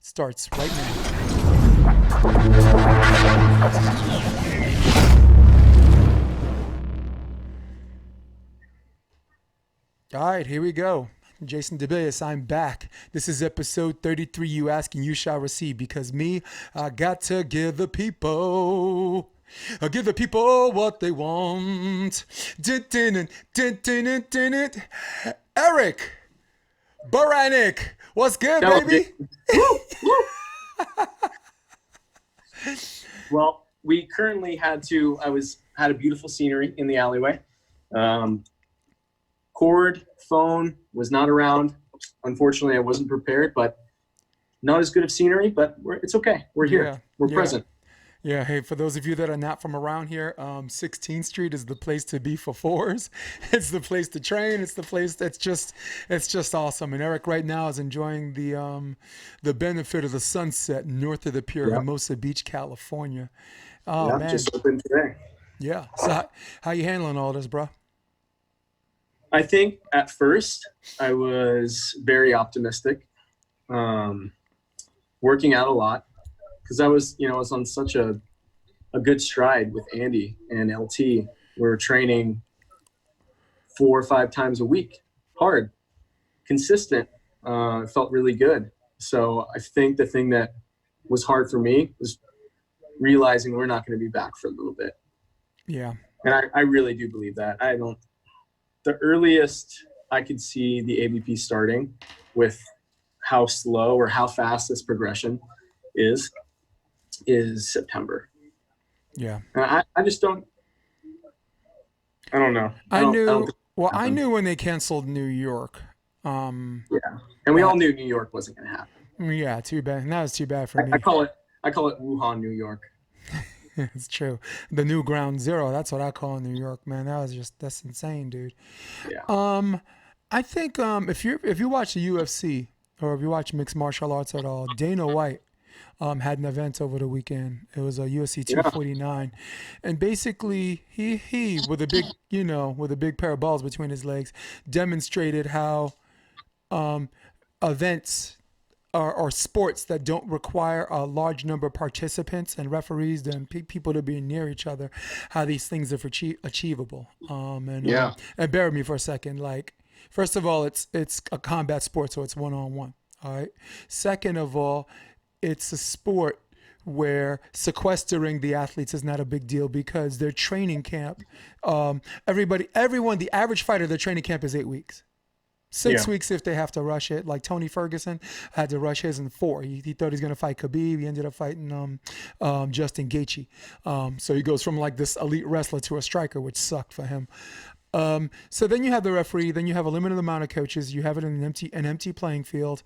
starts right now. All right, here we go. Jason DeBias, I'm back. This is episode 33. You ask and you shall receive. Because me, I got to give the people. I give the people what they want. Eric Beranek, what's good, Hello, baby? Woo, woo. Well, we currently had a beautiful scenery in the alleyway. Cord, phone was not around. Unfortunately, I wasn't prepared, but not as good of scenery, but it's okay. We're here. We're present. Yeah, hey, for those of you that are not from around here, 16th Street is the place to be for fours. It's the place to train. It's the place it's just awesome. And Eric right now is enjoying the benefit of the sunset north of the Pier, Yeah. Hermosa Beach, California. Oh Yeah, man, just open today. yeah. So how you handling all this, bro? I think at first I was very optimistic, working out a lot because I was on such a good stride with Andy and LT. We were training 4 or 5 times a week, hard, consistent. It felt really good. So I think the thing that was hard for me was realizing we're not going to be back for a little bit. Yeah. And I really do believe that. The earliest I could see the ABP starting with how slow or how fast this progression is September. Yeah. And I just don't know. I knew. Think I knew when they canceled New York. Yeah. And we all knew New York wasn't going to happen. Yeah, too bad. That was too bad for me. I call it Wuhan, New York. It's true. The new ground zero. That's what I call New York, man. That's insane, dude. Yeah. I think if you watch the UFC or if you watch mixed martial arts at all, Dana White had an event over the weekend. It was a UFC 249, and basically he with a big pair of balls between his legs demonstrated how events or sports that don't require a large number of participants and referees and people to be near each other, how these things are achievable. And bear with me for a second. Like, first of all, it's a combat sport, so it's one-on-one. All right. Second of all, it's a sport where sequestering the athletes is not a big deal because their training camp, the average fighter, their training camp is 8 weeks. 6 weeks if they have to rush it. Like Tony Ferguson had to rush his in 4. He thought he was going to fight Khabib. He ended up fighting Justin Gaethje. So he goes from like this elite wrestler to a striker, which sucked for him. So then you have the referee. Then you have a limited amount of coaches. You have it in an empty playing field.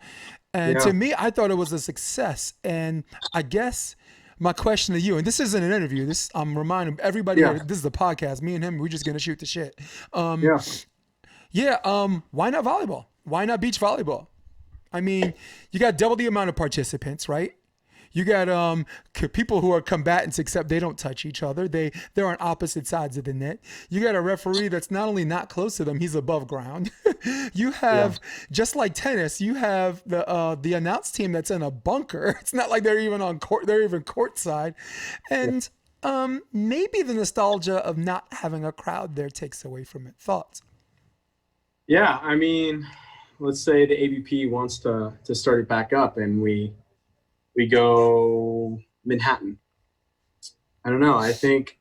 And to me, I thought it was a success. And I guess my question to you, and this isn't an interview. I'm reminding everybody that this is a podcast. Me and him, we're just going to shoot the shit. Why not volleyball? Why not beach volleyball? I mean, you got double the amount of participants, right? You got people who are combatants, except they don't touch each other. They're on opposite sides of the net. You got a referee that's not only not close to them, he's above ground. You have, just like tennis, you have the announce team that's in a bunker. It's not like they're even on court. They're even courtside. And maybe the nostalgia of not having a crowd there takes away from it. Thoughts? Yeah, I mean, let's say the ABP wants to start it back up and we go Manhattan. I don't know. I think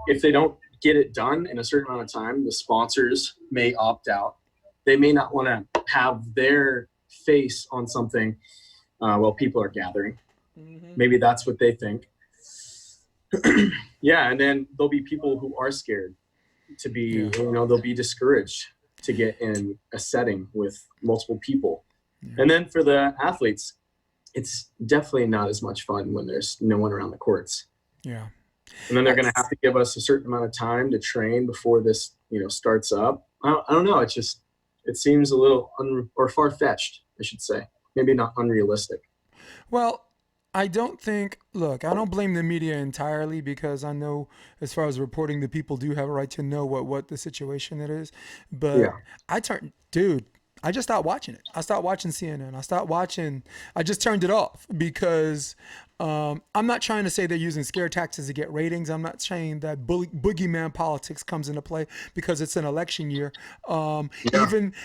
if they don't get it done in a certain amount of time, the sponsors may opt out. They may not want to have their face on something while people are gathering. Mm-hmm. Maybe that's what they think. And then there'll be people who are scared to be, they'll be discouraged to get in a setting with multiple people. Yeah. And then for the athletes, it's definitely not as much fun when there's no one around the courts. Yeah. And then they're going to have to give us a certain amount of time to train before this, starts up. I don't know. It seems a little far-fetched, I should say. Maybe not unrealistic. Well, I don't blame the media entirely because I know as far as reporting, the people do have a right to know what the situation it is. But I just stopped watching it. I stopped watching CNN. I just turned it off because I'm not trying to say they're using scare tactics to get ratings. I'm not saying that boogeyman politics comes into play because it's an election year. Yeah.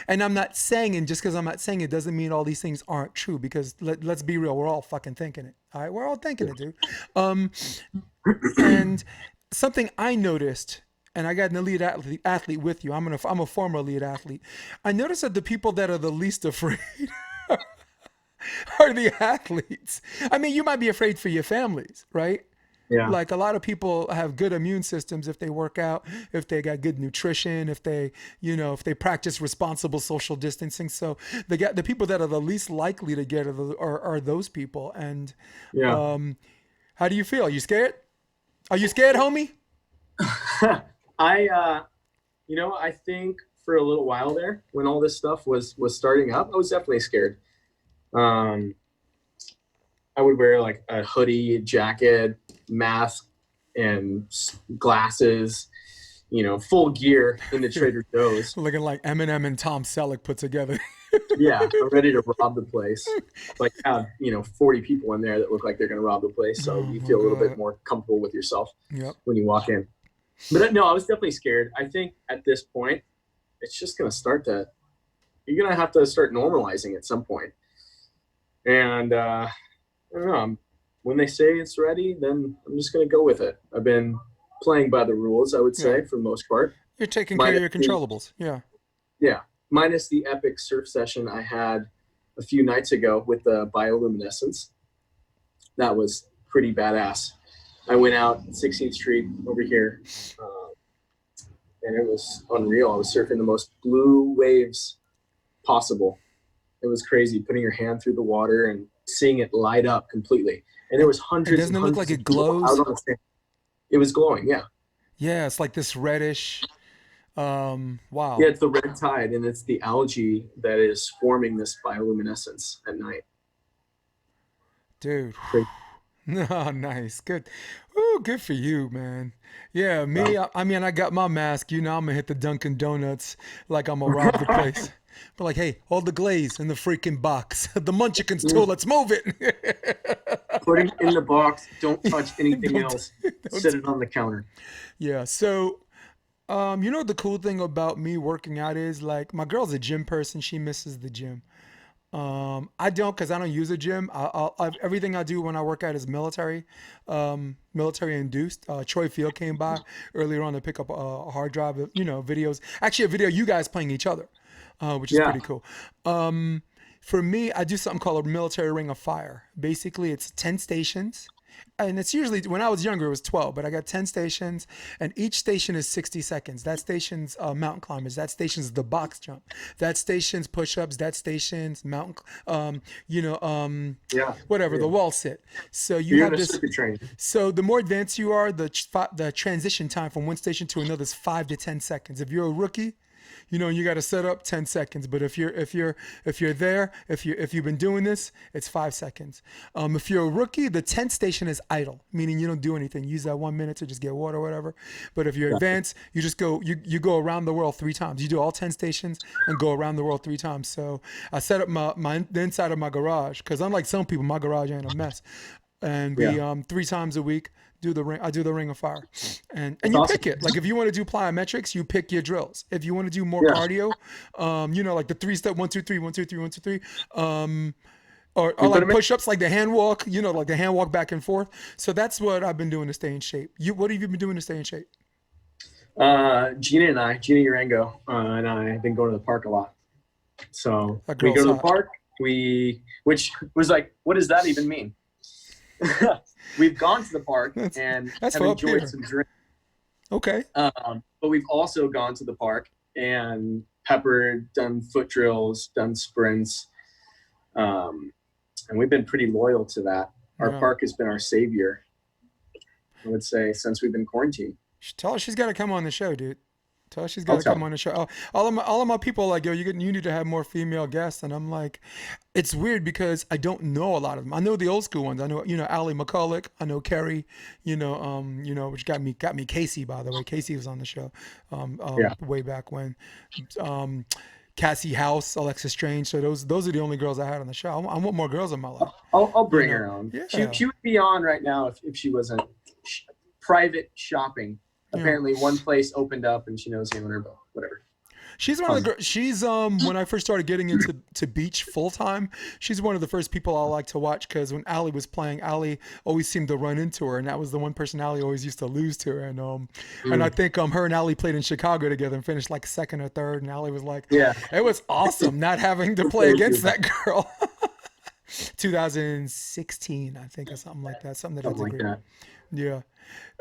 And I'm not saying, and just because I'm not saying it doesn't mean all these things aren't true, because let's be real, we're all fucking thinking it. All right, we're all thinking it, dude. And something I noticed, and I got an elite athlete with you. I'm a former elite athlete. I noticed that the people that are the least afraid are the athletes. I mean, you might be afraid for your families, right? Yeah. Like a lot of people have good immune systems if they work out, if they got good nutrition, if they, if they practice responsible social distancing. So the people that are the least likely to get are those people. And Yeah. how do you feel? Are you scared? Are you scared, homie? I think for a little while there, when all this stuff was starting up, I was definitely scared. I would wear like a hoodie, jacket, mask, and glasses, full gear into Trader Joe's. Looking like Eminem and Tom Selleck put together. Yeah, I'm ready to rob the place. Like have 40 people in there that look like they're going to rob the place, so you feel a little bit more comfortable with yourself when you walk in. But no, I was definitely scared. I think at this point, it's just going to you're going to have to start normalizing at some point. And I don't know, when they say it's ready, then I'm just going to go with it. I've been playing by the rules, I would say, for the most part. You're taking care of your controllables. Yeah. Yeah. Minus the epic surf session I had a few nights ago with the bioluminescence. That was pretty badass. I went out 16th Street over here, and it was unreal. I was surfing the most blue waves possible. It was crazy, putting your hand through the water and seeing it light up completely. And there was hundreds. Doesn't it look like it glows? It was glowing, yeah. Yeah, it's like this reddish. Wow. Yeah, it's the red tide, and it's the algae that is forming this bioluminescence at night. Dude. Oh, nice. Good. Ooh, good for you, man. Yeah, me, I mean, I got my mask. I'm going to hit the Dunkin' Donuts like I'm going to rob the place. But like, hey, hold the glaze in the freaking box. The Munchkins too. Let's move it. Put it in the box. Don't touch anything else. Set it on the counter. Yeah. So, the cool thing about me working out is like my girl's a gym person. She misses the gym. I don't, because I don't use a gym. Everything I do when I work out is military induced. Troy Field came by earlier on to pick up a hard drive of, videos. Actually, a video of you guys playing each other, which is pretty cool. For me, I do something called a military ring of fire. Basically, it's 10 stations. And it's usually, when I was younger, it was 12, but I got 10 stations, and each station is 60 seconds. That station's mountain climbers. That station's the box jump. That station's push-ups. That station's mountain, the wall sit. So you have this. So the more advanced you are, the transition time from one station to another is 5 to 10 seconds. If you're a rookie, you got to set up 10 seconds. But if you've been doing this, it's 5 seconds. If you're a rookie, the 10th station is idle, meaning you don't do anything. Use that 1 minute to just get water or whatever. But if you're advanced, you just go, you go around the world 3 times. You do all 10 stations and go around the world 3 times. So I set up the inside of my garage, because unlike some people, my garage ain't a mess. And we 3 times a week I do the ring of fire, and you pick it. Like if you want to do plyometrics, you pick your drills. If you want to do more cardio, like the 3-step 1 2 3 1 2 3 1 2 3, or like push-ups, like the hand walk, like the hand walk back and forth. So that's what I've been doing to stay in shape. What have you been doing to stay in shape? Gina Urango and I have been going to the park a lot. So we go to the park. Which was like, what does that even mean? We've gone to the park and have enjoyed some drinks. Okay. But we've also gone to the park and peppered, done foot drills, done sprints. And we've been pretty loyal to that. Our park has been our savior, I would say, since we've been quarantined. Tell her she's got to come on the show, dude. Tell her she's got to come on the show. All of my people are like, yo, you need to have more female guests. And I'm like, it's weird because I don't know a lot of them. I know the old school ones. I know, Allie McCulloch. I know Kerry, which got me Casey, by the way. Casey was on the show way back when. Cassie House, Alexa Strange. So those are the only girls I had on the show. I want more girls in my life. I'll bring You know? her on. Yeah. She would be on right now if she wasn't private shopping. Apparently, one place opened up and she knows the owner, but whatever. She's one of the girls. She's when I first started getting into beach full time, she's one of the first people I like to watch because when Allie was playing, Allie always seemed to run into her, and that was the one person Allie always used to lose to. And I think her and Allie played in Chicago together and finished like second or third, and Allie was like, yeah, it was awesome not having to play against that girl. 2016, I think, or something like that. Something like that. Yeah.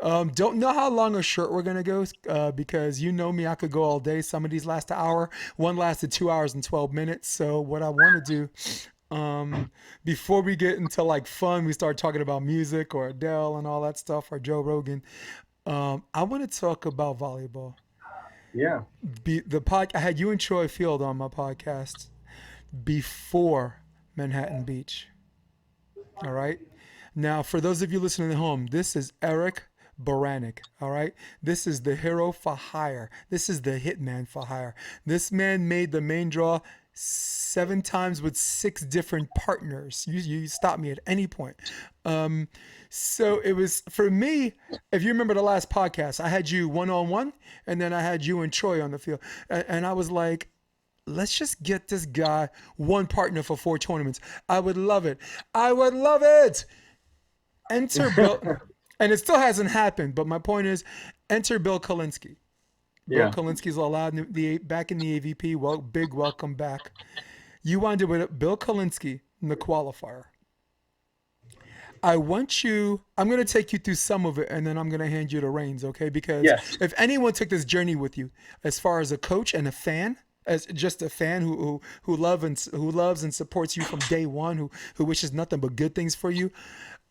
Don't know how long or short we're gonna go because you know me, I could go all day. Some of these last an hour. One lasted 2 hours and 12 minutes. So what I want to do, before we get into like fun, we start talking about music or Adele and all that stuff or Joe Rogan. I want to talk about volleyball. Yeah. I had you and Troy Field on my podcast before Manhattan Beach. All right. Now, for those of you listening at home, this is Eric Beranek, all right? This is the hero for hire. This is the hitman for hire. This man made the main draw 7 times with 6 different partners. You stop me at any point. So it was, for me, if you remember the last podcast, I had you one-on-one, and then I had you and Troy on the field. And I was like, let's just get this guy one partner for 4 tournaments. I would love it. I would love it. Enter Bill, and it still hasn't happened, but my point is, enter Bill Kalinsky. Bill Kalinsky's allowed back in the AVP. Well, big welcome back. You wound up with Bill Kalinsky in the qualifier. I'm going to take you through some of it, and then I'm going to hand you the reins, okay? Because if anyone took this journey with you, as far as a coach and a fan, as just a fan who loves and supports you from day one, who wishes nothing but good things for you,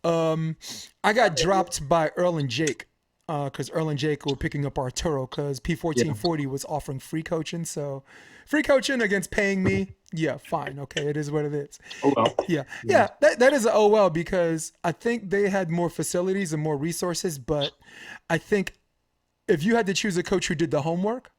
I got dropped by Earl and Jake because Earl and Jake were picking up Arturo because P1440 was offering free coaching. So free coaching against paying me. Yeah, fine. Okay, it is what it is. Oh, well. Yeah. That is oh well because I think they had more facilities and more resources. But I think if you had to choose a coach who did the homework,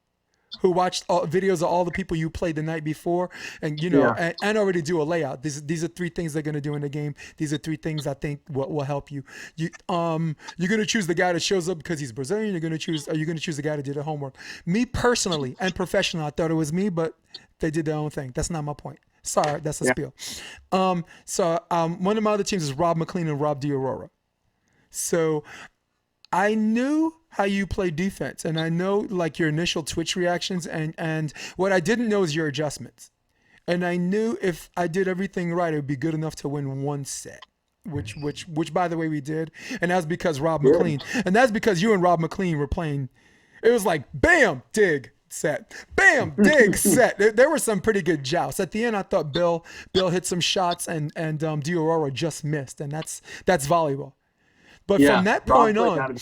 who watched videos of all the people you played the night before, and and already do a layout. These are 3 things they're gonna do in the game. These are 3 things I think will help you. You're gonna choose the guy that shows up because he's Brazilian. Are you gonna choose the guy that did the homework? Me personally and professionally, I thought it was me, but they did their own thing. That's not my point. Sorry, that's a spiel. So one of my other teams is Rob McLean and Rob DiAurora. So I knew how you play defense, and I know like your initial twitch reactions, and what I didn't know is your adjustments. And I knew if I did everything right, it would be good enough to win 1 set, which by the way we did, and that's because Rob McLean, and that's because you and Rob McLean were playing. It was like bam, dig, set, bam, dig, set. There were some pretty good jousts at the end. I thought Bill hit some shots, and DiAurora just missed, and that's volleyball. But from that point on,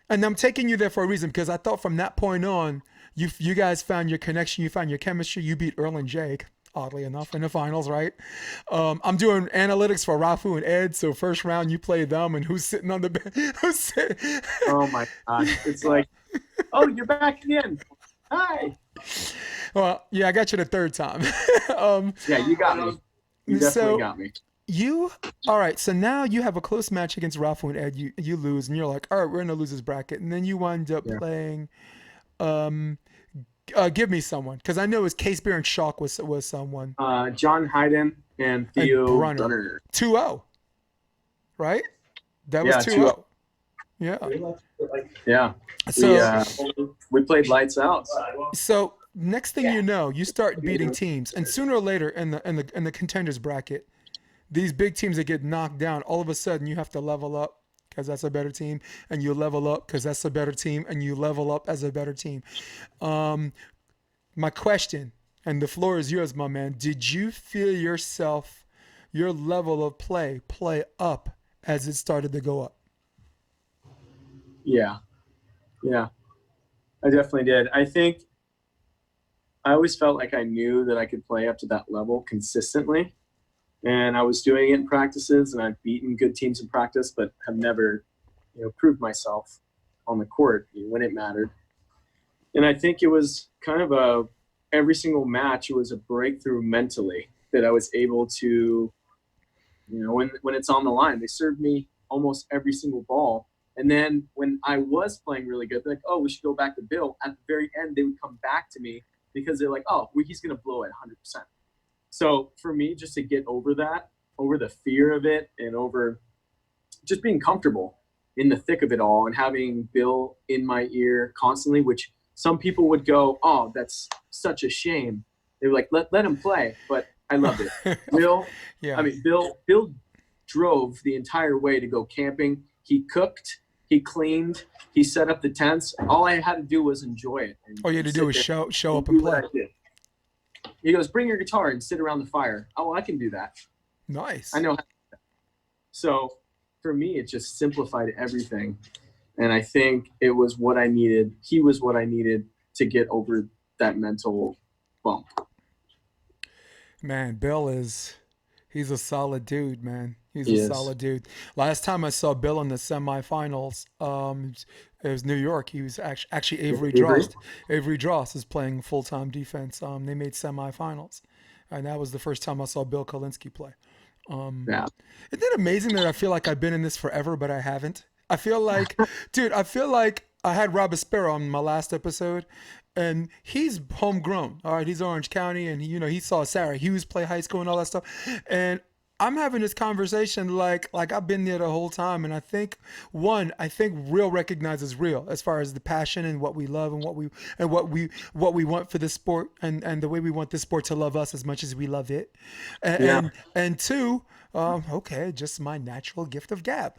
and I'm taking you there for a reason because I thought from that point on, you guys found your connection, you found your chemistry. You beat Earl and Jake, oddly enough, in the finals, right? I'm doing analytics for Rafu and Ed, so first round you play them, and who's sitting on the bench? Oh my gosh, it's like, oh, you're back again. Hi. Well, yeah, I got you the 3rd time. Yeah, you got me. You definitely got me. All right, so now you have a close match against Rafu and Ed. You lose, and you're like, all right, we're in the losers bracket. And then you wind up playing, give me someone, because I know it's Case Beer and Shock was someone. John Hayden and Theo Brunner. 2-0, right? That was 2-0. Yeah. Yeah. So we played lights out. So next thing you know, you start beating teams, and sooner or later in the contenders bracket, these big teams that get knocked down, all of a sudden you have to level up because that's a better team, and you level up because that's a better team, and you level up as a better team. My question, and the floor is yours, my man. Did you feel yourself, your level of play up as it started to go up? Yeah, I definitely did. I think I always felt like I knew that I could play up to that level consistently. And I was doing it in practices, and I've beaten good teams in practice, but have never, proved myself on the court when it mattered. And I think it was kind of every single match was a breakthrough mentally that I was able to, when it's on the line. They served me almost every single ball. And then when I was playing really good, they're like, oh, we should go back to Bill. At the very end, they would come back to me because they're like, oh, well, he's going to blow it 100%. So for me, just to get over that, over the fear of it, and over just being comfortable in the thick of it all, and having Bill in my ear constantly, which some people would go, oh, that's such a shame. They were like, let him play. But I loved it. Bill, Yeah. I mean, Bill drove the entire way to go camping. He cooked, he cleaned, he set up the tents. All I had to do was enjoy it. All you had to do was show up and do play. what I did. He goes, bring your guitar and sit around the fire. Oh, I can do that. Nice. I know how to do that. So for me, it just simplified everything. And I think it was what I needed. He was what I needed to get over that mental bump. Man, he's a solid dude, man. He's He a is. solid dude. Last time I saw Bill in the semifinals, it was New York. He was actually Avery Avery? Drost. Avery Drost is playing full-time defense. They made semifinals, and that was the first time I saw Bill Kalinsky play. Yeah. Isn't it amazing that I feel like I've been in this forever, but I haven't? I feel like, dude, I feel like I had Rob Sparrow on my last episode, and he's homegrown. All right, he's Orange County, and he saw Sarah Hughes play high school and all that stuff. And I'm having this conversation like I've been there the whole time, and I think real recognizes real as far as the passion and what we love and what we want for the sport, and the way we want this sport to love us as much as we love it. And Yeah. and two, okay, just my natural gift of gab.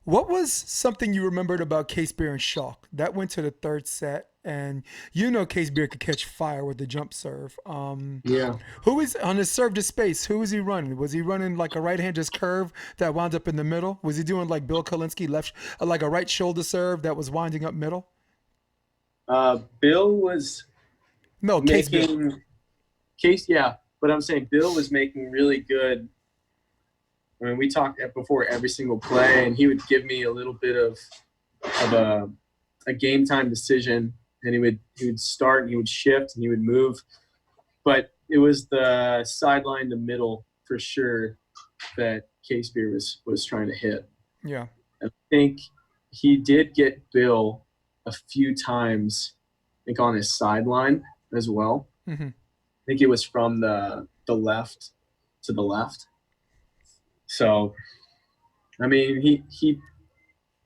What was something you remembered about Case Beer and Shock? That went to the third set, and Case Beer could catch fire with the jump serve. Yeah. Who is on his serve to space? Who was he running? Was he running like a right-handed just curve that wound up in the middle? Was he doing like Bill Kalinsky left, like a right shoulder serve that was winding up middle? Bill was No, Case Beer. making yeah, but I'm saying Bill was making really good. I mean, we talked before every single play, and he would give me a little bit of a game time decision, and he would start, and he would shift, and he would move. But it was the sideline to middle for sure that Case Beer was trying to hit. Yeah. I think he did get Bill a few times, I think, on his sideline as well. Mm-hmm. I think it was from the left to the left. So, I mean, he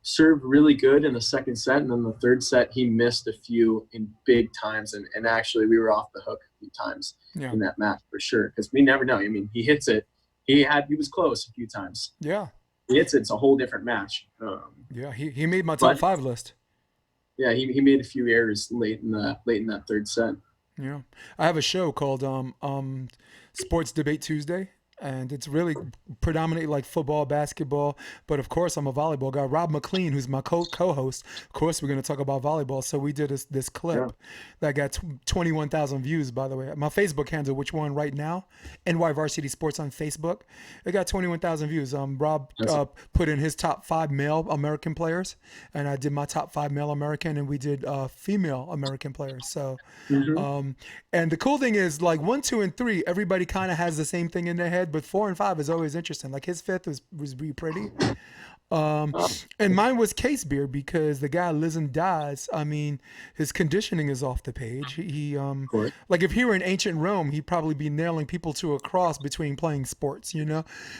served really good in the second set, and then the third set he missed a few in big times, and actually we were off the hook a few times in that match for sure, because we never know. I mean, he hits it. He was close a few times. Yeah. He hits it. It's a whole different match. Yeah. He made my top 5 list. Yeah, he made a few errors late in that third set. Yeah, I have a show called Sports Debate Tuesday, and it's really predominantly like football, basketball, but of course I'm a volleyball guy. Rob McLean, who's my co-host, of course we're going to talk about volleyball. So we did this clip that got 21,000 views, by the way. My Facebook handle, which one right now, NY Varsity Sports on Facebook, it got 21,000 views. Rob put in his top 5 male American players, and I did my top 5 male American, and we did female American players. So, and the cool thing is, like 1, 2, and 3, everybody kind of has the same thing in their head. But 4 and 5 is always interesting. Like his 5th was really pretty. And mine was Case Beer because the guy lives and dies. I mean, his conditioning is off the page. He like if he were in ancient Rome, he'd probably be nailing people to a cross between playing sports,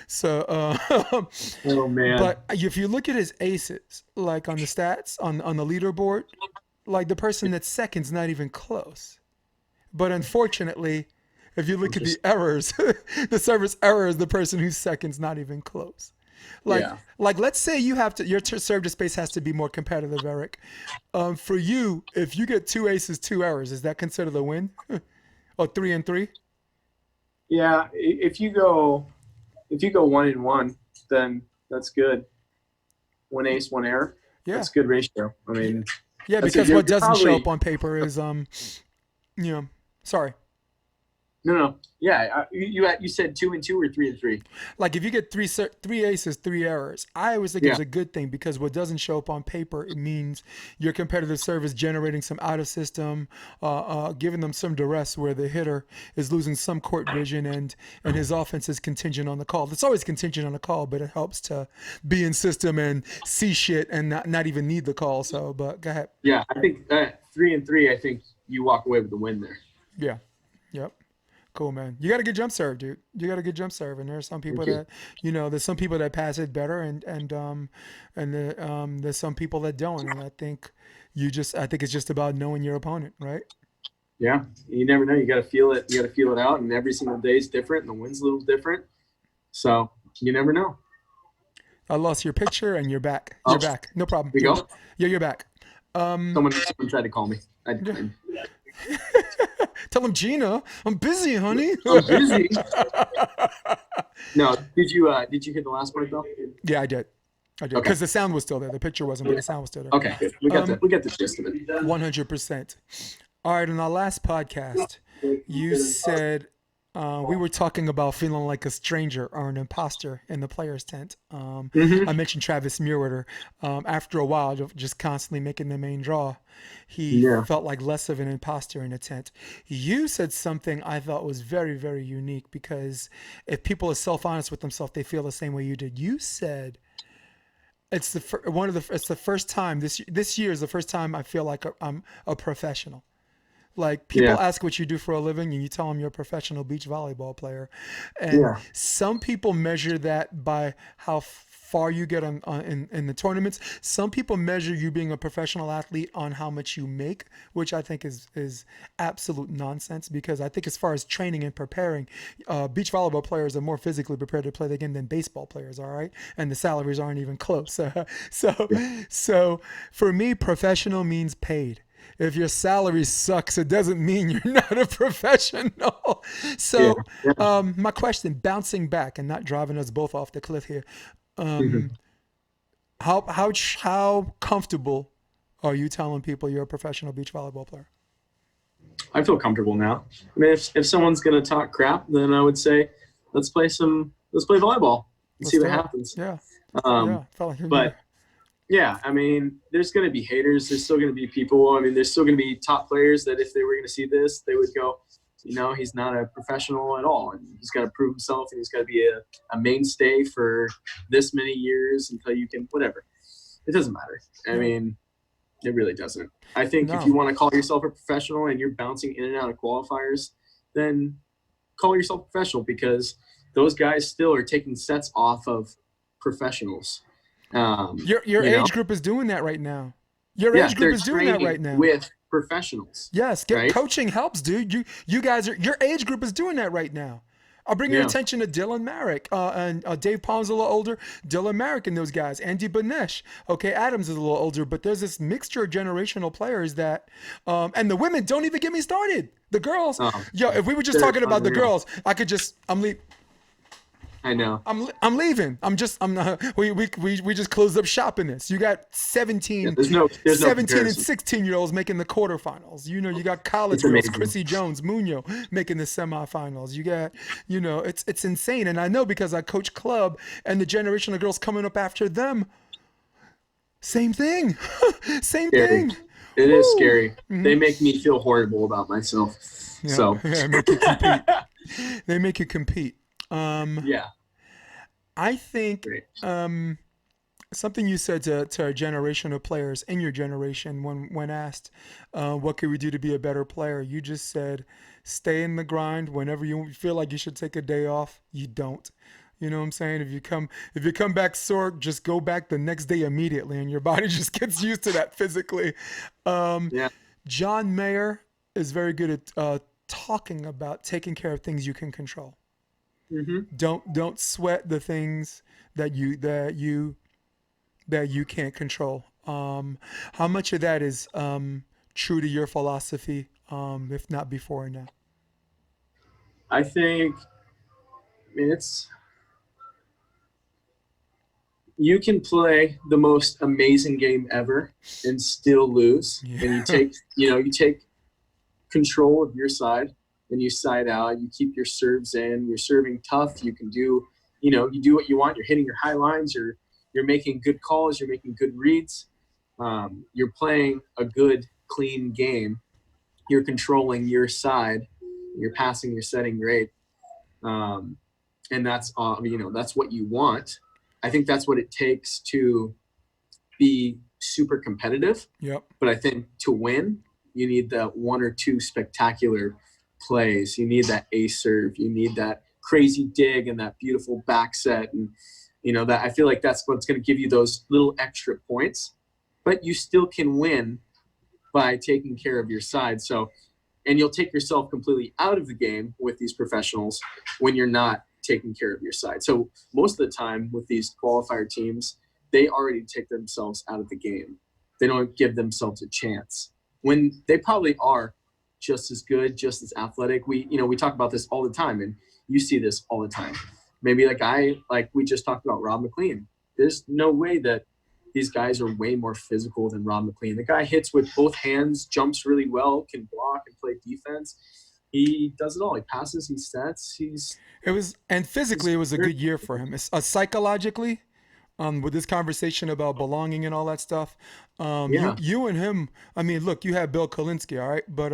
So, oh man! But if you look at his aces, like on the stats on the leaderboard, like the person that's second's not even close. But unfortunately, if you look at the errors, the service error is the person who's second's not even close. Like let's say you have to, your serve to space has to be more competitive, Eric. For you, if you get 2 aces, 2 errors, is that considered a win? Or 3 and 3? Yeah, if you go 1 and 1, then that's good. 1 ace, 1 error. Yeah, that's a good ratio. I mean, yeah, because what doesn't show up on paper is sorry. No. Yeah, you said 2 and 2 or 3 and 3. Like if you get three aces, 3 errors, I always think it's a good thing because what doesn't show up on paper, it means your competitive serve is generating some out of system, giving them some duress where the hitter is losing some court vision and his offense is contingent on the call. It's always contingent on the call, but it helps to be in system and see shit and not even need the call. So, but go ahead. Yeah, I think 3 and 3. I think you walk away with the win there. Yeah. Yep. Cool, man. You got a good jump serve, dude. You got a good jump serve, and there's some people that, there's some people that pass it better, and there's some people that don't. And I think it's just about knowing your opponent, right? Yeah, you never know. You got to feel it. You got to feel it out, and every single day is different, and the wind's a little different. So you never know. I lost your picture, and you're back. You're back. No problem. You go. Yeah, you're back. Someone tried to call me. Tell him, Gina, I'm busy, honey. I'm busy. No, did you hit the last part though? Yeah, I did. Because the sound was still there. The picture wasn't, but the sound was still there. Okay, good. We got the gist of it. 100%. All right, on our last podcast, you said we were talking about feeling like a stranger or an imposter in the players' tent. I mentioned Travis Mewhirter. After a while, of just constantly making the main draw, he felt like less of an imposter in the tent. You said something I thought was very, very unique because if people are self-honest with themselves, they feel the same way you did. You said it's the first time this year is the first time I feel like I'm a professional. Like people ask what you do for a living and you tell them you're a professional beach volleyball player. And some people measure that by how far you get in the tournaments. Some people measure you being a professional athlete on how much you make, which I think is absolute nonsense because I think as far as training and preparing, beach volleyball players are more physically prepared to play the game than baseball players, all right? And the salaries aren't even close. So for me, professional means paid. If your salary sucks, it doesn't mean you're not a professional. So my question, bouncing back and not driving us both off the cliff here, how comfortable are you telling people you're a professional beach volleyball player? I feel comfortable now. I mean, if someone's gonna talk crap, then I would say let's play volleyball and see what happens. Yeah. But yeah, I mean, there's going to be haters. There's still going to be people. I mean, there's still going to be top players that if they were going to see this, they would go, he's not a professional at all. And he's got to prove himself and he's got to be a mainstay for this many years until you can, whatever. It doesn't matter. I mean, it really doesn't. I think if you want to call yourself a professional and you're bouncing in and out of qualifiers, then call yourself a professional because those guys still are taking sets off of professionals. Your age group is doing that right now. Your age group is doing that right now with professionals. Yes, coaching helps, dude. You guys your age group is doing that right now. I'll bring your attention to Dylan Merrick and Dave Palm's a little older. Dylan Merrick and those guys. Andy Benesh. Okay, Adams is a little older, but there's this mixture of generational players that, and the women don't even get me started. The girls, if we were just talking about the girls, I know. I'm leaving. I'm not. We just closed up shop in this. You got 17 and 16-year-olds making the quarterfinals. You got college girls, Chrissy Jones, Munoz making the semifinals. You got, it's insane. And I know because I coach club and the generation of girls coming up after them. Same thing. Same thing. It is scary. Mm-hmm. They make me feel horrible about myself. Yeah. So make you compete. They make you compete. I think something you said to our generation of players in your generation when asked, what could we do to be a better player? You just said, stay in the grind. Whenever you feel like you should take a day off, you don't. You know what I'm saying? If you come back sore, just go back the next day immediately, and your body just gets used to that physically. John Mayer is very good at talking about taking care of things you can control. Mm-hmm. Don't sweat the things that you can't control. How much of that is true to your philosophy, if not before and now? I think, you can play the most amazing game ever and still lose. Yeah. And you take control of your side and you side out. You keep your serves in. You're serving tough. You can do, you do what you want. You're hitting your high lines. You're making good calls. You're making good reads. You're playing a good, clean game. You're controlling your side. You're passing. You're setting great. And that's that's what you want. I think that's what it takes to be super competitive. Yep. But I think to win, you need that one or two spectacular plays. You need that ace serve. You need that crazy dig and that beautiful back set. And, that I feel like that's what's going to give you those little extra points. But you still can win by taking care of your side. So, and you'll take yourself completely out of the game with these professionals when you're not taking care of your side. So most of the time with these qualifier teams, they already take themselves out of the game. They don't give themselves a chance when they probably are just as good, just as athletic. We talk about this all the time, and you see this all the time. Maybe a guy like we just talked about, Rob McLean. There's no way that these guys are way more physical than Rob McLean. The guy hits with both hands, jumps really well, can block and play defense. He does it all. He passes, he sets. Physically, it was a good year for him. Psychologically, with this conversation about belonging and all that stuff, you and him. I mean, look, you have Bill Kalinsky, all right, but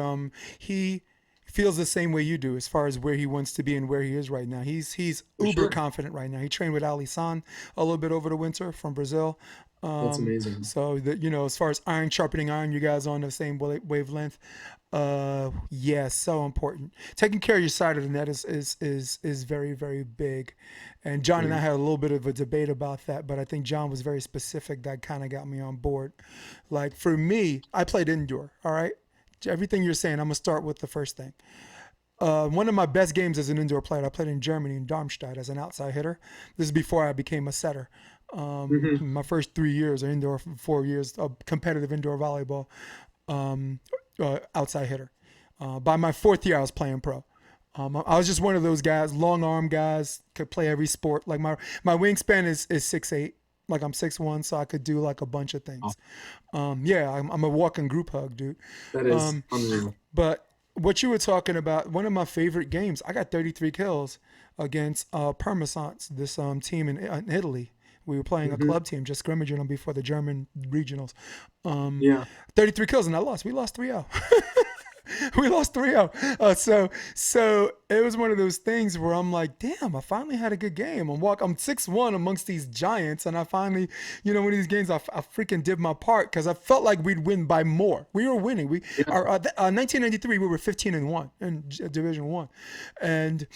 he feels the same way you do as far as where he wants to be and where he is right now. He's uber confident right now. He trained with Ali San a little bit over the winter from Brazil. That's amazing. So that as far as iron sharpening iron, you guys on the same wavelength. So important. Taking care of your side of the net is very, very big. And John and I had a little bit of a debate about that, but I think John was very specific. That kind of got me on board. Like for me, I played indoor. All right. Everything you're saying, I'm gonna start with the first thing. One of my best games as an indoor player, I played in Germany in Darmstadt as an outside hitter. This is before I became a setter. My first 3 years of indoor, 4 years of competitive indoor volleyball, outside hitter. By my fourth year, I was playing pro. I was just one of those guys, long arm guys, could play every sport. Like my wingspan is 6'8". Like I'm 6'1", so I could do like a bunch of things. I'm a walking group hug, dude. That is unreal. But what you were talking about, one of my favorite games, I got 33 kills against Parmesans, this team in Italy. We were playing a club team, just scrimmaging them before the German regionals. 33 kills, and I lost. We lost 3-0. We lost 3-0. So it was one of those things where I'm like, damn, I finally had a good game. I'm 6'1" amongst these giants, and I finally, one of these games, I freaking did my part because I felt like we'd win by more. We were winning. 1993, we were 15-1 in Division 1. And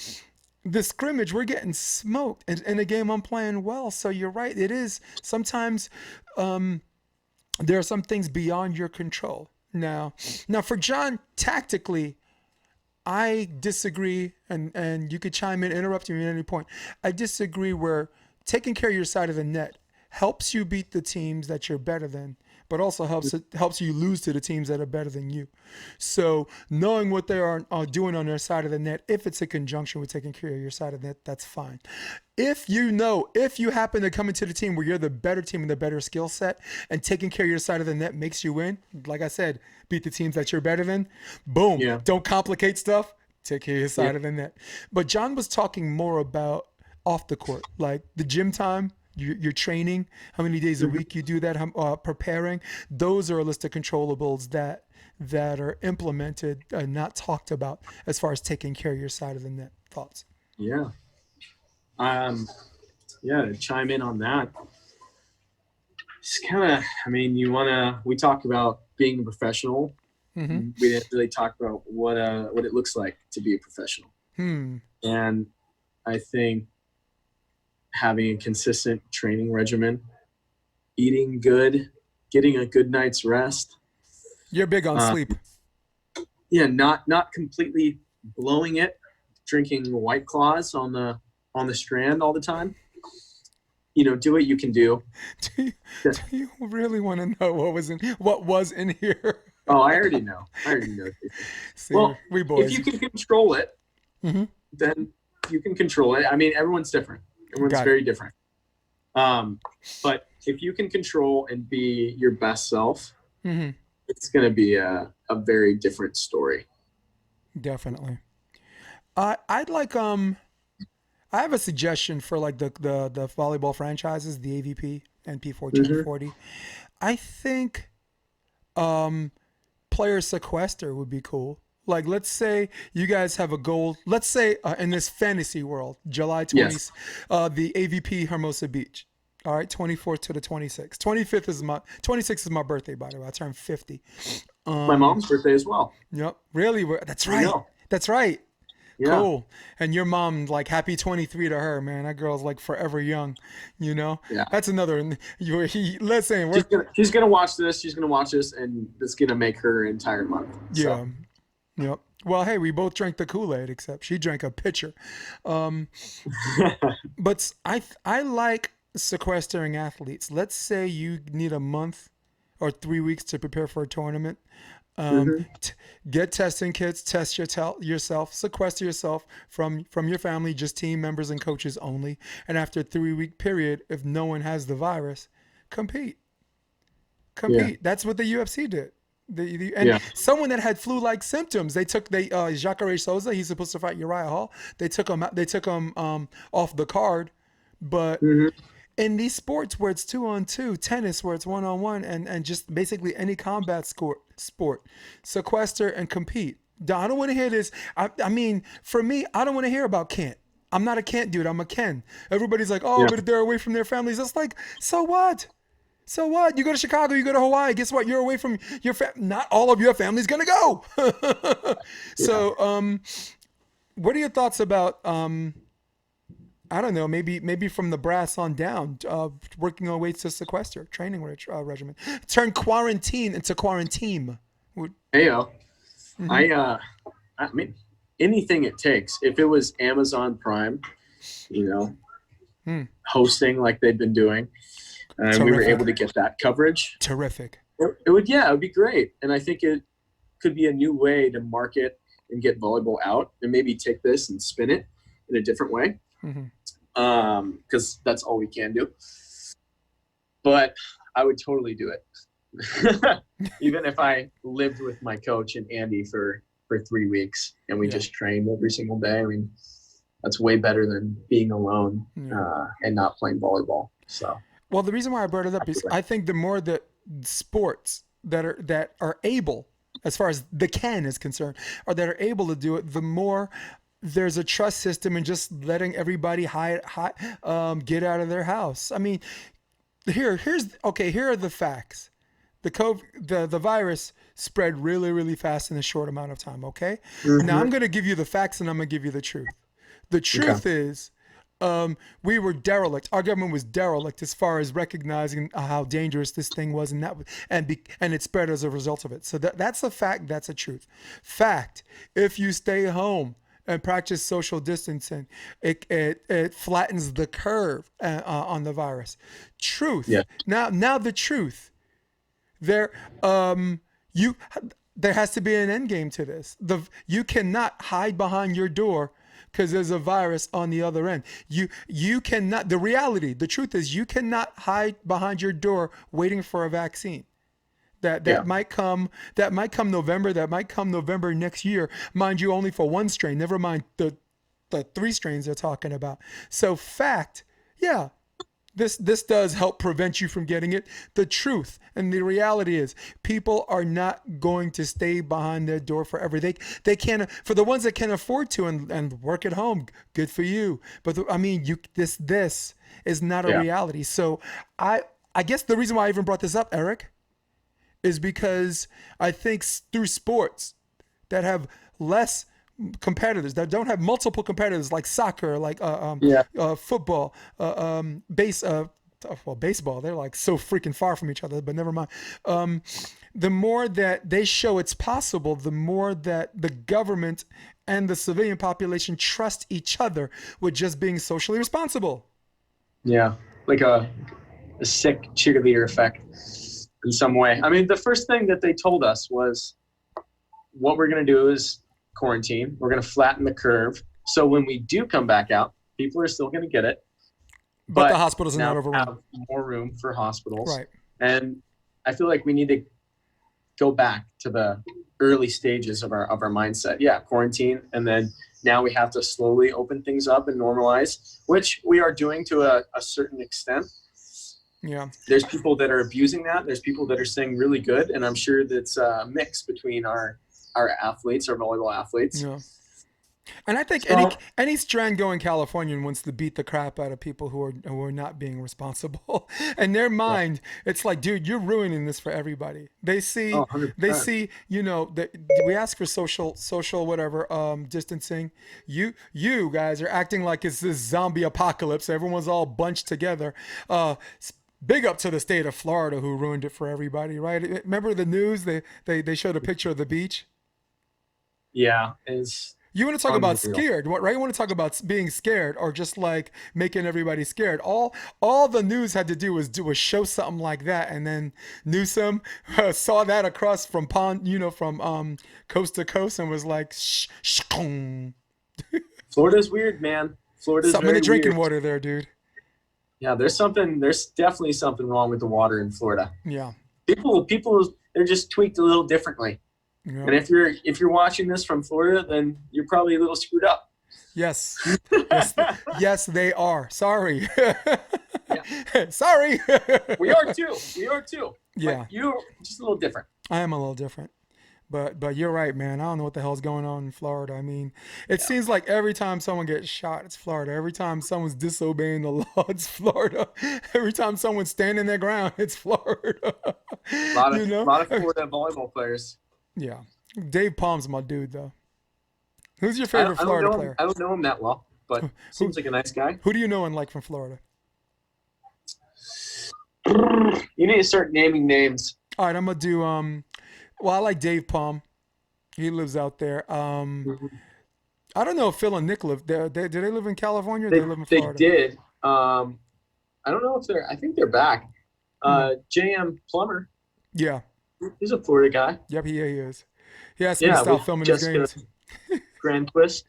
the scrimmage, we're getting smoked. And in a game, I'm playing well. So you're right. It is sometimes there are some things beyond your control. Now for John, tactically, I disagree, and you could chime in, interrupt me at any point. I disagree where taking care of your side of the net helps you beat the teams that you're better than, but also helps you lose to the teams that are better than you. So knowing what they are doing on their side of the net, if it's in conjunction with taking care of your side of the net, that's fine. If you happen to come into the team where you're the better team and the better skill set, and taking care of your side of the net makes you win, like I said, beat the teams that you're better than, boom, don't complicate stuff, take care of your side of the net. But John was talking more about off the court, like the gym time, your training, how many days a week you do that, preparing. Those are a list of controllables that are implemented and not talked about as far as taking care of your side of the net. Thoughts? Yeah. To chime in on that. It's kind of, we talked about being a professional. We didn't really talk about what it looks like to be a professional. And I think having a consistent training regimen, eating good, getting a good night's rest. You're big on sleep. Yeah, not completely blowing it, drinking White Claws on the Strand all the time. Do what you can do. Do you really want to know what was in here? Oh, I already know. See, well, we boys. If you can control it, then you can control it. Everyone's different. Everyone's very different. But if you can control and be your best self, it's going to be a very different story. Definitely. I'd like I have a suggestion for like the volleyball franchises, the AVP and P14 and Hmm. 40. I think um player sequester would be cool. Like, let's say you guys have a goal. Let's say in this fantasy world, July Yes. 20th, the AVP Hermosa Beach. All right, 24th to the 26th. 25th is my 26th is my birthday, by the way. I turned 50. My Um, mom's birthday as well. yep, really? That's There you right. go. That's right. Yeah. Cool. And your mom, like, happy 23 to her, man. That girl's like forever young, you know? Yeah. That's another. Listen, we're, She's gonna watch this. She's gonna watch this, and it's gonna make her entire month. So yeah. Yep. Well, hey, we both drank the Kool-Aid, except she drank a pitcher. Um, but I like sequestering athletes. Let's say you need a month or 3 weeks to prepare for a tournament. Um, hmm t- get testing kits, test yourself, sequester yourself from your family, just team members and coaches only. And after a 3 week period, if no one has the virus, compete. Yeah. Compete. That's what the UFC did. And Yeah. someone that had flu-like symptoms, they Jacare Souza. He's supposed to fight Uriah Hall. They took him off the card, but hmm in these sports where it's 2-on-2, tennis where it's 1-on-1, and just basically any combat sport, sequester and compete. I don't want to hear this. I mean, for me, I don't want to hear about can't. I'm not a can't dude. I'm a Ken. Everybody's like, oh, Yeah. but they're away from their families. It's like, so what? So what? You go to Chicago, you go to Hawaii. Guess what? You're away from your Not all of your family's gonna go. Yeah. So, what are your thoughts about I don't know, maybe from the brass on down, working on ways to sequester, training regimen, turn quarantine into quarantine. Heyo. Mm-hmm. I mean, anything it takes. If it was Amazon Prime, you know, Hmm. hosting like they've been doing, and we were Terrific, able to get that coverage, terrific. it would be great. And I think it could be a new way to market and get volleyball out, and maybe take this and spin it in a different way. Mm-hmm. Because that's all we can do. But I would totally do it. Even if I lived with my coach and Andy for 3 weeks and we Yeah, just trained every single day. I mean, that's way better than being alone yeah. and not playing volleyball. So Well, the reason why I brought it up is I think the more that sports that are able, as far as the can is concerned, or that are able to do it, the more there's a trust system in just letting everybody get out of their house. I mean, here's okay. Here are the facts. The virus spread really really fast in a short amount of time. Okay, now I'm mm-hmm. gonna give you the facts and I'm gonna give you the truth. The Okay. truth is, we were derelict. Our government was derelict as far as recognizing how dangerous this thing was, and it spread as a result of it. So that's a fact. That's a truth. Fact: if you stay home and practice social distancing, it flattens the curve on the virus. Truth. Yeah. Now the truth. There, um, you there has to be an end game to this. You cannot hide behind your door because there's a virus on the other end. You cannot. The truth is, you cannot hide behind your door waiting for a vaccine. That Yeah. that might come. That might come November. That might come November next year. Mind you, only for one strain. Never mind the three strains they're talking about. So fact, yeah, this does help prevent you from getting it. The truth and the reality is people are not going to stay behind their door forever. They can't, for the ones that can afford to and work at home, good for you. But I mean, this is not a Yeah. reality. So I guess the reason why I even brought this up, Eric, is because I think through sports that have less competitors, that don't have multiple competitors, like soccer, like Yeah. football, baseball, they're like so freaking far from each other, but never mind. The more that they show it's possible, the more that the government and the civilian population trust each other with just being socially responsible. Yeah. Like a sick cheerleader effect in some way. I mean, the first thing that they told us was what we're going to do is quarantine. We're going to flatten the curve. So when we do come back out, people are still going to get it. But the But hospitals are now not we overrun. have more room for hospitals. Right. And I feel like we need to go back to the early stages of our mindset. Yeah, quarantine and then now we have to slowly open things up and normalize, which we are doing to a certain extent. Yeah. There's people that are abusing that. There's people that are saying really good, and I'm sure that's a mix between our athletes, our volleyball athletes. Yeah. And I think So, any strand-going Californian wants to beat the crap out of people who are not being responsible. In their mind, it's like, dude, you're ruining this for everybody. They see, 100%. you know, that we ask for social whatever distancing. You guys are acting like it's this zombie apocalypse. Everyone's all bunched together. Big up to the state of Florida who ruined it for everybody, right? Remember the news? They showed a picture of the beach. Yeah, it's You want to talk about unreal. scared, what right? You want to talk about being scared or just like making everybody scared. All the news had to do was show something like that, and then Newsom saw that across from from coast to coast and was like, Florida's weird, man. Florida's something in very the drinking weird. water there, dude. Yeah, there's definitely something wrong with the water in Florida. Yeah. People, they're just tweaked a little differently. Yeah. And if you're watching this from Florida, then you're probably a little screwed up. Yes. Yes, they are. Sorry. Yeah. Sorry. We are too. Yeah. But you're just a little different. I am a little different. But you're right, man. I don't know what the hell's going on in Florida. I mean, it seems like every time someone gets shot, it's Florida. Every time someone's disobeying the law, it's Florida. Every time someone's standing their ground, it's Florida. A lot of Florida volleyball players. Yeah. Dave Palm's my dude, though. Who's your I favorite don't Florida know player? I don't know him that well, but seems like a nice guy. Who do you know and like from Florida? You need to start naming names. All right, I'm gonna do well, I like Dave Palm. He lives out there. I don't know if Phil and Nick live there. Do they live in California or they live in They Florida? did. I don't know if I think they're back. JM Plummer, Yeah. he's a Florida guy. Yep, he is. He asked me to Yeah, stop with filming his Jessica games. Grand Twist.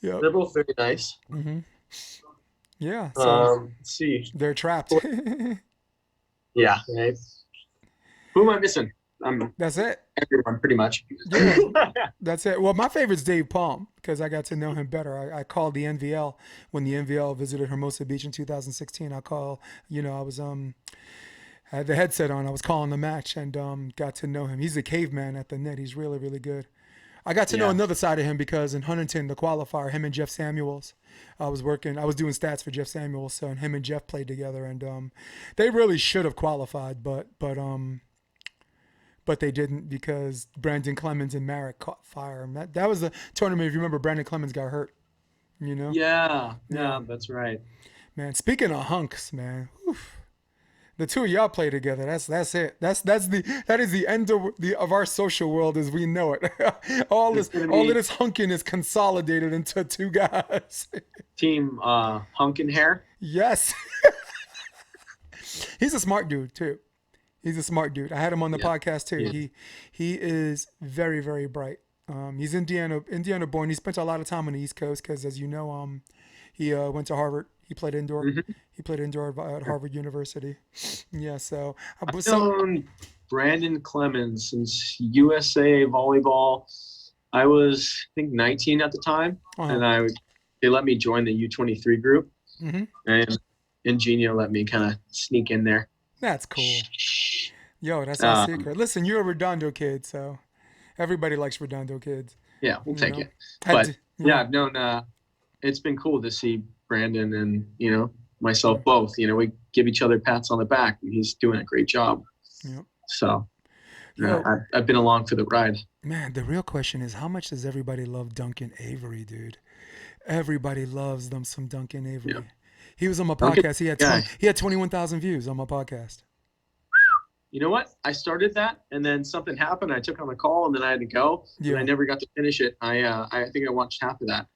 Yep. They're both very nice. Mm-hmm. Yeah. So Let's see. they're trapped. Yeah, right. Who am I missing? That's it. Everyone, pretty much. Yeah. That's it. Well, my favorite's Dave Palm because I got to know him better. I called the NVL when the NVL visited Hermosa Beach in 2016. I was I had the headset on. I was calling the match and got to know him. He's a caveman at the net. He's really, really good. I got to know another side of him because in Huntington, the qualifier, him and Jeff Samuels, I was doing stats for Jeff Samuels, so and him and Jeff played together, and they really should have qualified, but they didn't because Brandon Clemens and Merrick caught fire. And that was the tournament. If you remember, Brandon Clemens got hurt. You know? Yeah, that's right. Man, speaking of hunks, man, oof, the two of y'all play together. That's it. That is the end of our social world as we know it. all of this hunking is consolidated into two guys. Team Hunk and Hair. Yes. He's a smart dude too. He's a smart dude. I had him on the podcast too. Yeah. He is very, very bright. He's Indiana born. He spent a lot of time on the East Coast because, as you know, he went to Harvard. He played indoor. Mm-hmm. He played indoor at Harvard University. Yeah, so I've known Brandon Clemens since USA Volleyball. I was, I think, 19 at the time, and they let me join the U23 group, and Ingenia let me kind of sneak in there. That's cool. Yo, that's our secret. Listen, you're a Redondo kid, so everybody likes Redondo kids. Yeah, we'll take it. But I've known. It's been cool to see Brandon and myself both. We give each other pats on the back. He's doing a great job. Yep. So I've been along for the ride. Man, the real question is, how much does everybody love Duncan Avery, dude? Everybody loves them some Duncan Avery. Yeah. He was on my podcast. He had 21,000 views on my podcast. You know what? I started that, and then something happened. I took on a call, and then I had to go. Yeah. And I never got to finish it. I think I watched half of that,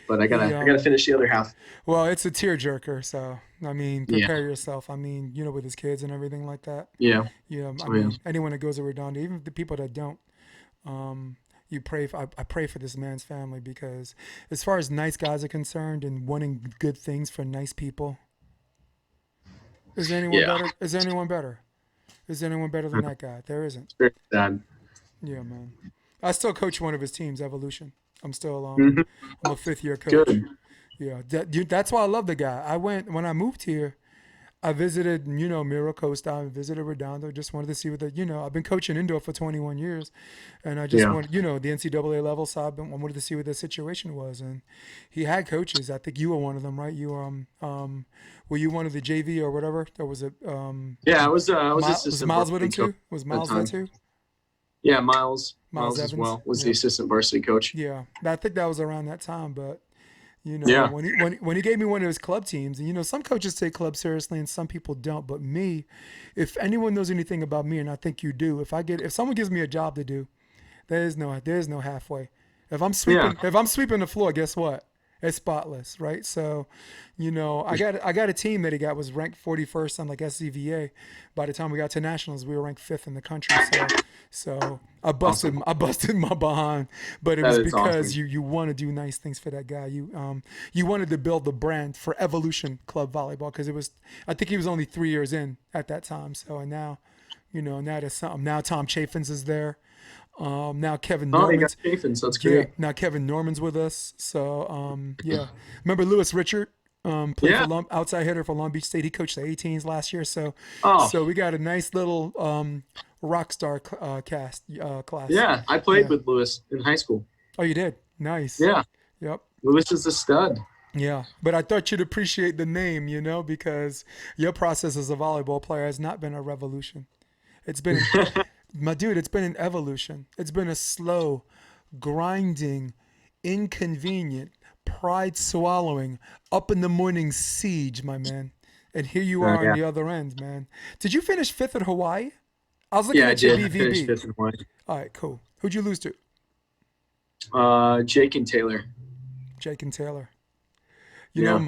but I gotta finish the other half. Well, it's a tearjerker, so I mean, prepare yourself. I mean, with his kids and everything like that. Yeah. Yeah. I mean, anyone that goes to Redondo, even the people that don't, I pray for this man's family because as far as nice guys are concerned and wanting good things for nice people, is there anyone better? Is there anyone better? Is there anyone better than that guy? There isn't. Yeah, man. I still coach one of his teams, Evolution. I'm still Hmm. I'm a fifth year coach. Good. Yeah, that's why I love the guy. I went when I moved here. I visited, Mira Costa. I visited Redondo. Just wanted to see what I've been coaching indoor for 21 years, and I just Yeah. wanted, the NCAA level. So I wanted to see what the situation was. And he had coaches. I think you were one of them, right? You were you one of the JV or whatever? Or was it Yeah, I was Was assistant Miles with varsity him coach too? Was at that Miles there time. too? Yeah, Miles. Miles Miles as Evans. well was the Yep. assistant varsity coach. Yeah, I think that was around that time. But Yeah. when he gave me one of his club teams, and some coaches take club seriously and some people don't. But me, if anyone knows anything about me, and I think you do, if someone gives me a job to do, there is no halfway. Yeah. If I'm sweeping the floor, guess what? It's spotless, right? So, I got a team that he got was ranked 41st on like SCVA. By the time we got to nationals, we were ranked fifth in the country. So Awesome. I busted my behind, but it That was is because awesome. you want to do nice things for that guy. You wanted to build the brand for Evolution Club Volleyball because I think he was only 3 years in at that time. So and now, now there's something. Now Tom Chaffins is there. Now Kevin Oh, you got Norman's Chaffins. That's yeah. great. Now Kevin Norman's with us. So yeah. Remember Lewis Richard? Played for Yeah. outside hitter for Long Beach State. He coached the 18s last year. So Oh, so we got a nice little rock star class. yeah. I played Yeah. with Lewis in high school. Oh, you did. Nice. Yeah. Yep. Lewis is a stud. Yeah, but I thought you'd appreciate the name, because your process as a volleyball player has not been a revolution. It's been my dude, it's been an evolution. It's been a slow, grinding, inconvenient, pride swallowing, up in the morning siege, my man. And here you are on Yeah. the other end, man. Did you finish fifth at Hawaii? I was looking Yeah, I at your did. I finished BVB. fifth and one. All right, cool. Who'd you lose to? Jake and Taylor. Jake and Taylor. Yeah.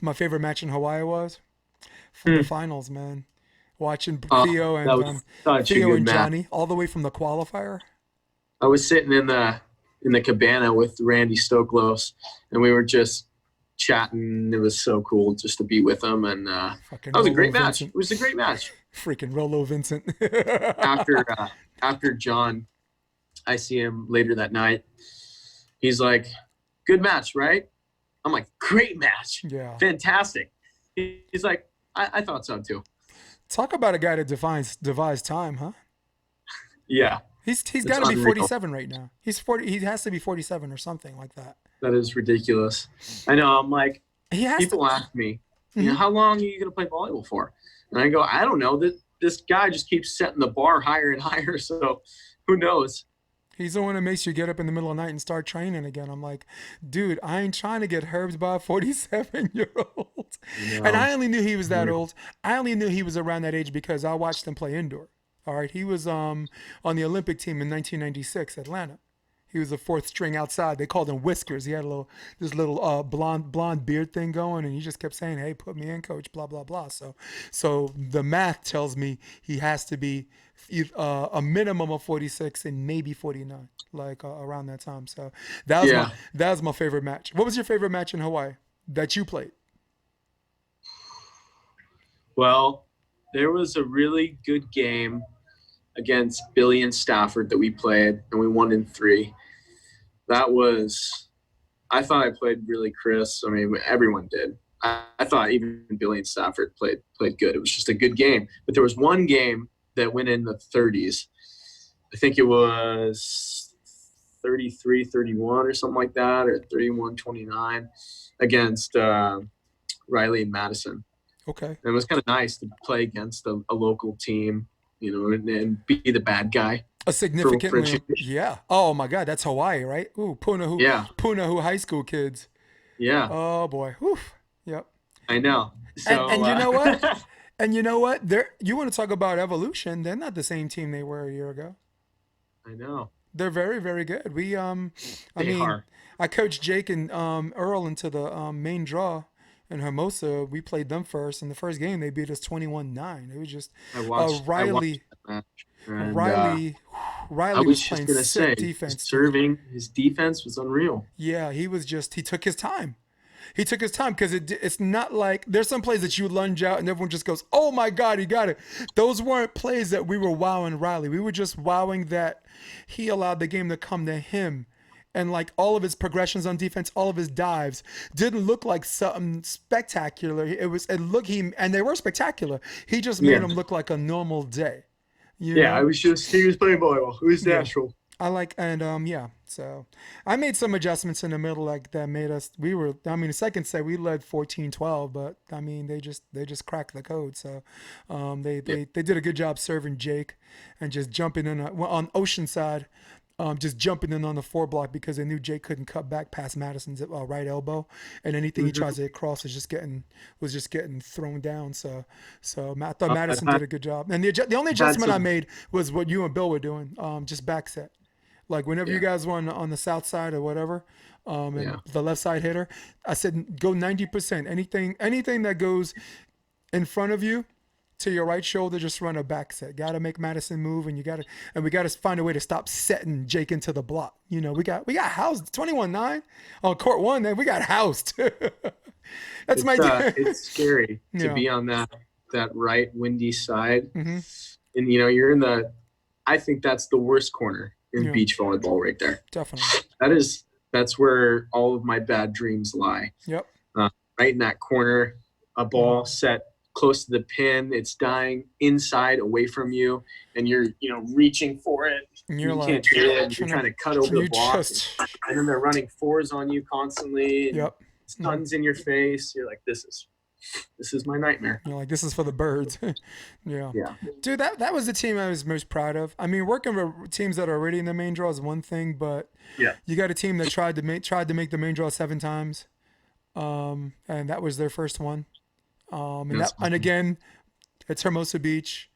My favorite match in Hawaii was the Hmm. finals, man. Watching Oh, that was such a Theo good and match. Johnny all the way from the qualifier. I was sitting in the cabana with Randy Stoklos, and we were just chatting. It was so cool just to be with him, and Fucking that was a Rolo great match. It Vincent. was a great match. Freaking Rolo Vincent. After after John, I see him later that night. He's like, "Good match, right?" I'm like, "Great match, Yeah. fantastic." He's like, "I thought so too." Talk about a guy that devised time, huh? Yeah, He's it's got to be unreal. 47 right now. He's 40. He has to be 47 or something like that. That is ridiculous. I know. I'm like, He has to. people ask me, Mhm. how long are you going to play volleyball for? And I go, I don't know. This guy just keeps setting the bar higher and higher. So who knows? He's the one that makes you get up in the middle of the night and start training again. I'm like, dude, I ain't trying to get herbs by a 47-year-old. I And know. I only knew he was that old. I only knew he was around that age because I watched him play indoor. All right, he was on the Olympic team in 1996, Atlanta. He was the fourth string outside. They called him Whiskers. He had this little blonde beard thing going, and he just kept saying, "Hey, put me in, coach." Blah blah blah. So the math tells me he has to be a minimum of 46 and maybe 49, like around that time. So Yeah. that was my favorite match. What was your favorite match in Hawaii that you played? Well, there was a really good game against Billy and Stafford that we played, and we won in three. That was, I thought I played really crisp. I mean, everyone did. I thought even Billy and Stafford played good. It was just a good game. But there was one game that went in the 30s. I think it was 33-31 or something like that, or 31-29 against Riley and Madison. Okay. And it was kind of nice to play against a local team, and be the bad guy A for significant a win. change. Yeah. Oh my God, that's Hawaii, right? Ooh, Yeah, Punahu high school kids. yeah, Oh boy. Whew. Yep. I know. And So you know what? And you know what? You want to talk about evolution? They're not the same team they were a year ago. I know They're very, very good. I they mean, are. I coached Jake and Earl into the main draw in Hermosa. We played them first. In the first game, they beat us 21-9. It was just I watched Riley. that match, and Riley. I Riley was was just playing gonna say sick his defense, dude. serving, his defense was unreal. Yeah, he took his time. He took his time because it's not like there's some plays that you lunge out and everyone just goes, "Oh my God, he got it." Those weren't plays that we were wowing Riley. We were just wowing that he allowed the game to come to him and like all of his progressions on defense, all of his dives didn't look like something spectacular. And they were spectacular. He just made Yeah. them look like a normal day, you Yeah, know? he was playing volleyball. It was Yeah. natural. Yeah. So I made some adjustments in the middle like that made us the second set we led 14-12, but I mean they just cracked the code. So they did a good job serving Jake and just jumping in on Oceanside. Just jumping in on the 4 block because they knew Jake couldn't cut back past Madison's right elbow, and anything he tries to hit cross was just getting thrown down. So I thought I've Madison had, did a good job. And the only I've had adjustment I some. made was what you and Bill were doing, just back set. Like whenever you Yeah, guys were on the south side or whatever, and yeah. the left side hitter, I said go 90%. Anything that goes in front of you to your right shoulder, just run a back set. Got to make Madison move, and we got to find a way to stop setting Jake into the block. We got housed 21-9 on court one. Then we got housed. That's my It's scary to yeah. be on that right windy side, Hmm. and you're in the. I think that's the worst corner in Yeah, beach volleyball right there. definitely. That's where all of my bad dreams lie. Yep. Uh, right in that corner, a Hmm. ball set close to the pin, it's dying inside away from you, and you're reaching for it. And you're You can't like get it. You're trying to, trying to cut over the you block, just and then they're running fours on you constantly, and yep. Mhm. sun's in your face. You're like, this is my nightmare. You're like, this is for the birds. Yeah. Yeah, Dude, that was the team I was most proud of. I mean, working with teams that are already in the main draw is one thing, but yeah, you got a team that tried to make the main draw 7 times, and that was their first one. that's And awesome. again, it's Hermosa Beach.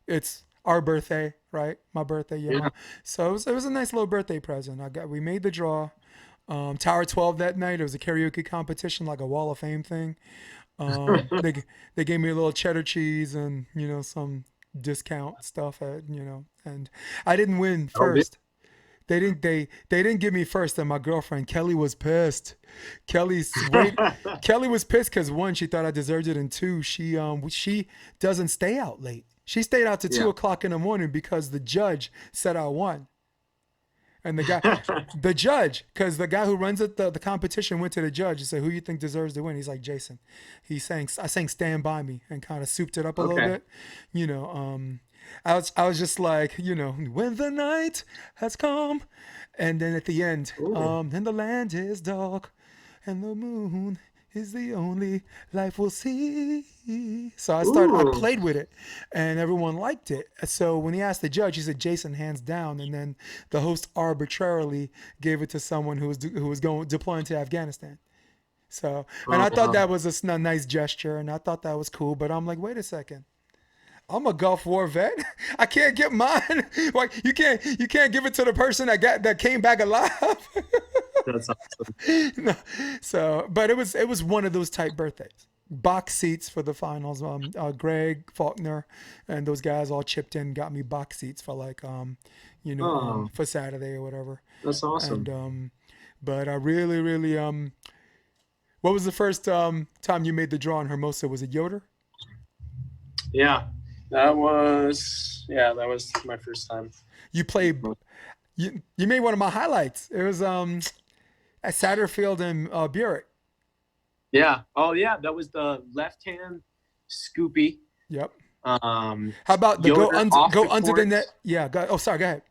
It's our birthday, right? My birthday, yeah. Yeah. So it was a nice little birthday present. We made the draw. Tower 12 that night. It was a karaoke competition, like a Wall of Fame thing. Um, they they gave me a little cheddar cheese and some discount stuff and I didn't win That'll do. first. They didn't give me first, and my girlfriend Kelly was pissed. Kelly's wait Kelly was pissed because one, she thought I deserved it, and two, she doesn't stay out late. She stayed out to two Yeah. o'clock in the morning because the judge said I won. And the judge, because the guy who runs the competition went to the judge and said, "Who you think deserves to win?" He's like, "Jason." I sang "Stand by Me" and kind of souped it up a little Okay. bit, you know. I was just like, when the night has come, and then at the end, Ooh. and the land is dark, and the moon is the only life we'll see. So I Ooh. played with it, and everyone liked it. So when he asked the judge, he said Jason hands down, and then the host arbitrarily gave it to someone who was going deploying to Afghanistan. So, and I Oh thought wow. that was a nice gesture, and I thought that was cool. But I'm like, wait a second. I'm a Gulf War vet. I can't get mine. Like you can't give it to the person that came back alive. That's awesome. No. So, but it was one of those type birthdays. Box seats for the finals. Greg Faulkner and those guys all chipped in, got me box seats for like Oh, for Saturday or whatever. that's And awesome. but I really really what was the first time you made the draw in Hermosa? Was it Yoder? Yeah. That was my first time. You played. You made one of my highlights. It was at Satterfield and Burek. Yeah. Oh yeah, that was the left hand scoopy. Yep. Um, How about the Yoder off go the under the court. net? Yeah. Oh, sorry. Go ahead.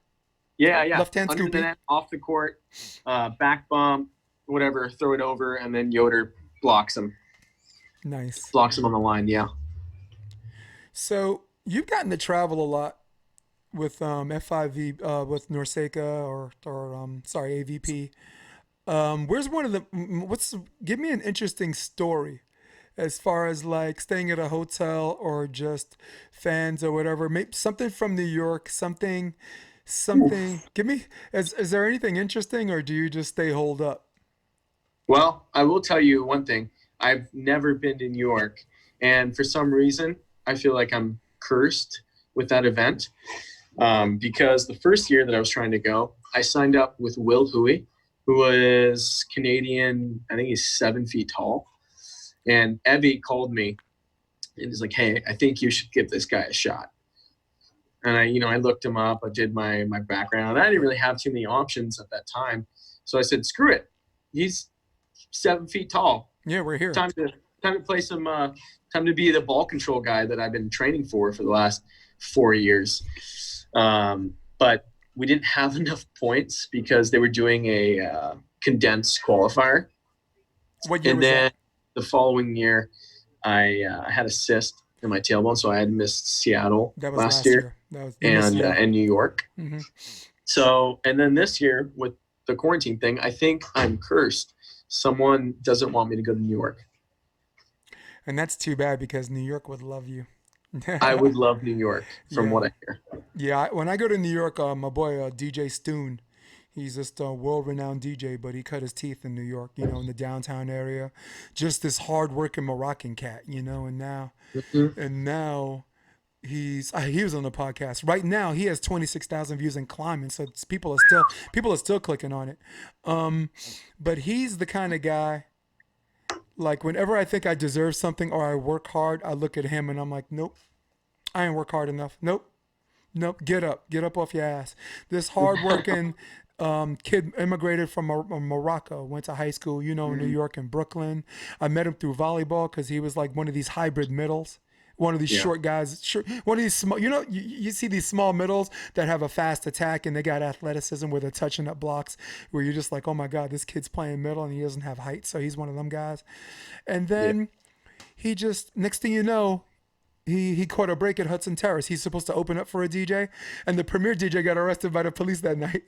Yeah, yeah. Left hand Under the scoopy. net, off the court, back bump, whatever, throw it over, and then Yoder Nice. blocks him on the line. Yeah. So you've gotten to travel a lot with F5V with Norseca or sorry AVP. Where's one of the what's give me an interesting story as far as like staying at a hotel or just fans or whatever. Maybe something from New York, something. Oof. Give me is there anything interesting or do you just stay holed up? Well, I will tell you one thing. I've never been to New York, and for some reason, I feel like I'm cursed with that event. Because the first year that I was trying to go, I signed up with Will Huey, who was Canadian. I think he's 7 feet tall. And Evie called me and he's like, "Hey, I think you should give this guy a shot." And I looked him up. I did my background. I didn't really have too many options at that time, So I said, screw it. He's 7 feet tall. Yeah, we're here. Time to play some. Time to be the ball control guy that I've been training for the last 4 years. But we didn't have enough points because they were doing a condensed qualifier. What year and was then that? the following year, I had a cyst in my tailbone, so I had missed Seattle That was last year, That was and New York. Mm-hmm. So, and then this year with the quarantine thing, I think I'm cursed. Someone doesn't want me to go to New York. And that's too bad because New York would love you. I would love New York from what I hear. Yeah, when I go to New York, my boy DJ Stoon, he's just a world-renowned DJ, but he cut his teeth in New York, in the downtown area. Just this hard-working Moroccan cat, and now he was on the podcast. Right now, he has 26,000 views and climbing, so people are still clicking on it. But he's the kind of guy. Like whenever I think I deserve something or I work hard, I look at him and I'm like, nope, I ain't work hard enough. Nope. Get up off your ass. This hardworking kid immigrated from Morocco, went to high school, in New York and Brooklyn. I met him through volleyball because he was like one of these hybrid middles. One of these short guys, one of these small, you see these small middles that have a fast attack and they got athleticism where they're touching up blocks where you're just like, oh my God, this kid's playing middle and he doesn't have height. So he's one of them guys. And then he just, next thing you know, he caught a break at Hudson Terrace. He's supposed to open up for a DJ and the premier DJ got arrested by the police that night.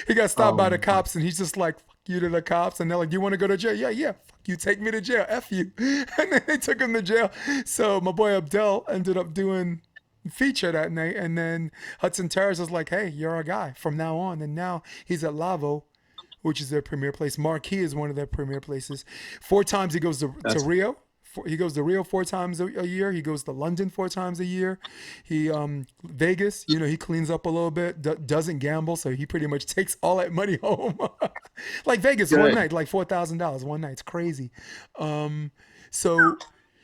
He got stopped by the cops and he's just like, fuck you to the cops. And they're like, you want to go to jail? Yeah. Fuck you. Take me to jail. F you. And then they took him to jail. So my boy Abdel ended up doing feature that night. And then Hudson Terrace was like, hey, you're our guy from now on. And now he's at Lavo, which is their premier place. Marquee is one of their premier places. 4 times he goes to Rio. He goes to Rio 4 times a year. He goes to London 4 times a year. He Vegas, he cleans up a little bit, doesn't gamble, so he pretty much takes all that money home. Like Vegas one night, like $4,000 one night. It's crazy. So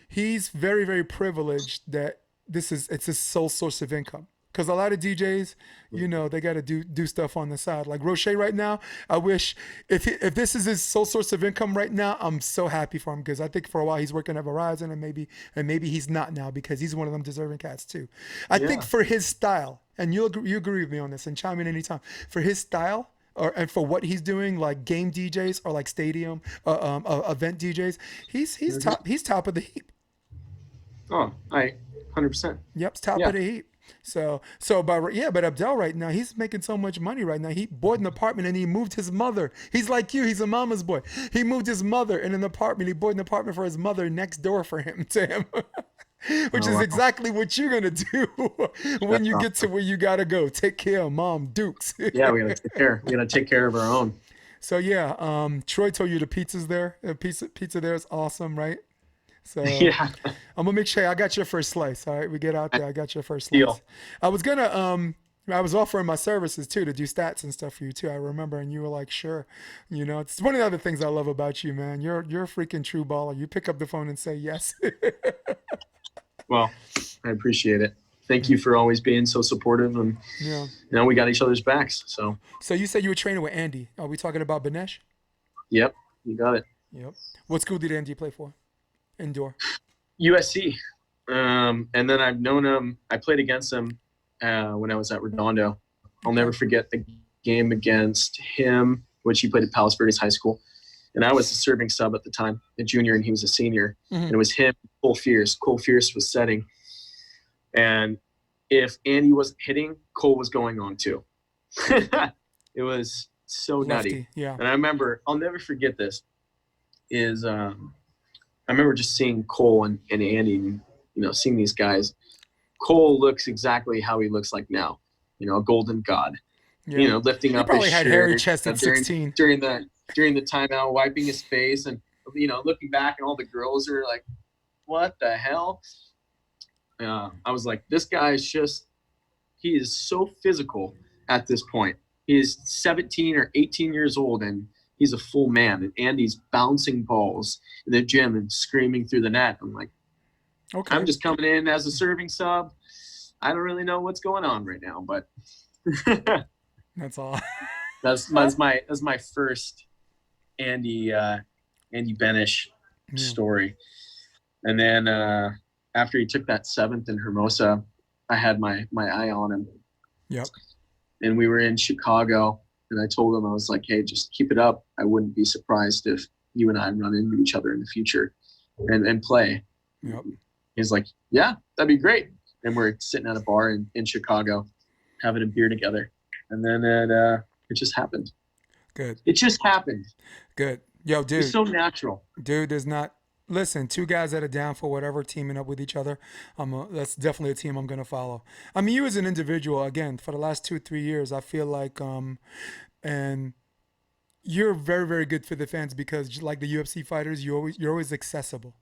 he's very, very privileged that it's his sole source of income. Because a lot of DJs, they got to do stuff on the side. Like Roche right now, I wish if this is his sole source of income right now, I'm so happy for him because I think for a while he's working at Verizon and maybe he's not now because he's one of them deserving cats too. I think for his style, and you agree with me on this and chime in anytime, for his style and for what he's doing, like game DJs or like stadium event DJs, he's top of the heap. Oh, 100%. Yep, top of the heap. But Abdel right now, he's making so much money right now. He bought an apartment and he moved his mother. He's like you, he's a mama's boy. He moved his mother in an apartment. He bought an apartment for his mother next door to him. Which is exactly what you're going to do when you get to where you got to go. Take care of Mom Dukes. Yeah, we got to take care. We got to take care of our own. So Troy told you the pizza's there. The pizza there is awesome, right? So I'm gonna make sure I got your first slice. All right, we get out there. I got your first slice. Deal. I was gonna I was offering my services too to do stats and stuff for you too. I remember, and you were like, sure. It's one of the other things I love about you, man. You're a freaking true baller. You pick up the phone and say yes. Well, I appreciate it. Thank you for always being so supportive, and now we got each other's backs. So you said you were training with Andy. Are we talking about Banesh? Yep, you got it. Yep. What school did Andy play for? Indoor. USC. And then I've known him. I played against him when I was at Redondo. I'll never forget the game against him, which he played at Palos Verdes High School. And I was a serving sub at the time, a junior, and he was a senior. Mm-hmm. And it was him, Cole Fierce. Cole Fierce was setting. And if Andy wasn't hitting, Cole was going on too. It was so nutty. Yeah. And I remember, I'll never forget this, I remember just seeing Cole and Andy, seeing these guys. Cole looks exactly how he looks like now, a golden god, lifting up his shirt. He probably had hairy chest at 16. During the timeout, wiping his face and, looking back and all the girls are like, what the hell? I was like, this guy he is so physical at this point. He is 17 or 18 years old and he's a full man, and Andy's bouncing balls in the gym and screaming through the net. I'm like, okay, I'm just coming in as a serving sub. I don't really know what's going on right now, but that's all. That's my first Andy Benish story. And then after he took that 7th in Hermosa, I had my eye on him. Yep. And we were in Chicago, and I told him, I was like, hey, just keep it up. I wouldn't be surprised if you and I run into each other in the future and play. Yep. He's like, yeah, that'd be great. And we're sitting at a bar in Chicago having a beer together. And then it just happened. Good. It just happened. Good. Yo, dude. It's so natural. Dude, there's not. Listen, two guys that are down for whatever, teaming up with each other. That's definitely a team I'm gonna follow. I mean, you as an individual, again, for the last 2-3 years, I feel like, and you're very, very good for the fans because, like the UFC fighters, you're always accessible.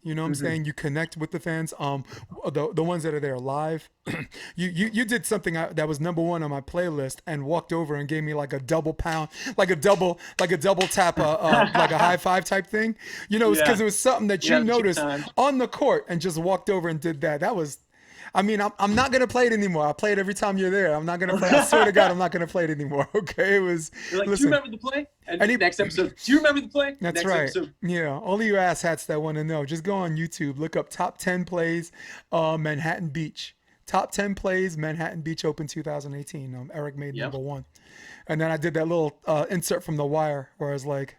You know what I'm saying? You connect with the fans. The ones that are there live. you did something that was number one on my playlist and walked over and gave me like a double pound, like a double tap, like a high five type thing. You know, because it was something that you noticed on the court and just walked over and did that. That was. I mean, I'm not gonna play it anymore. I play it every time you're there. I'm not gonna play. I swear to God, I'm not gonna play it anymore. Okay, it was. You're like, listen, do you remember the play? And next episode, do you remember the play? That's next right. Episode. Yeah, all of you asshats that want to know, just go on YouTube, look up top 10 plays, Manhattan Beach. Top 10 plays, Manhattan Beach Open 2018. Eric made number one, and then I did that little insert from The Wire where I was like,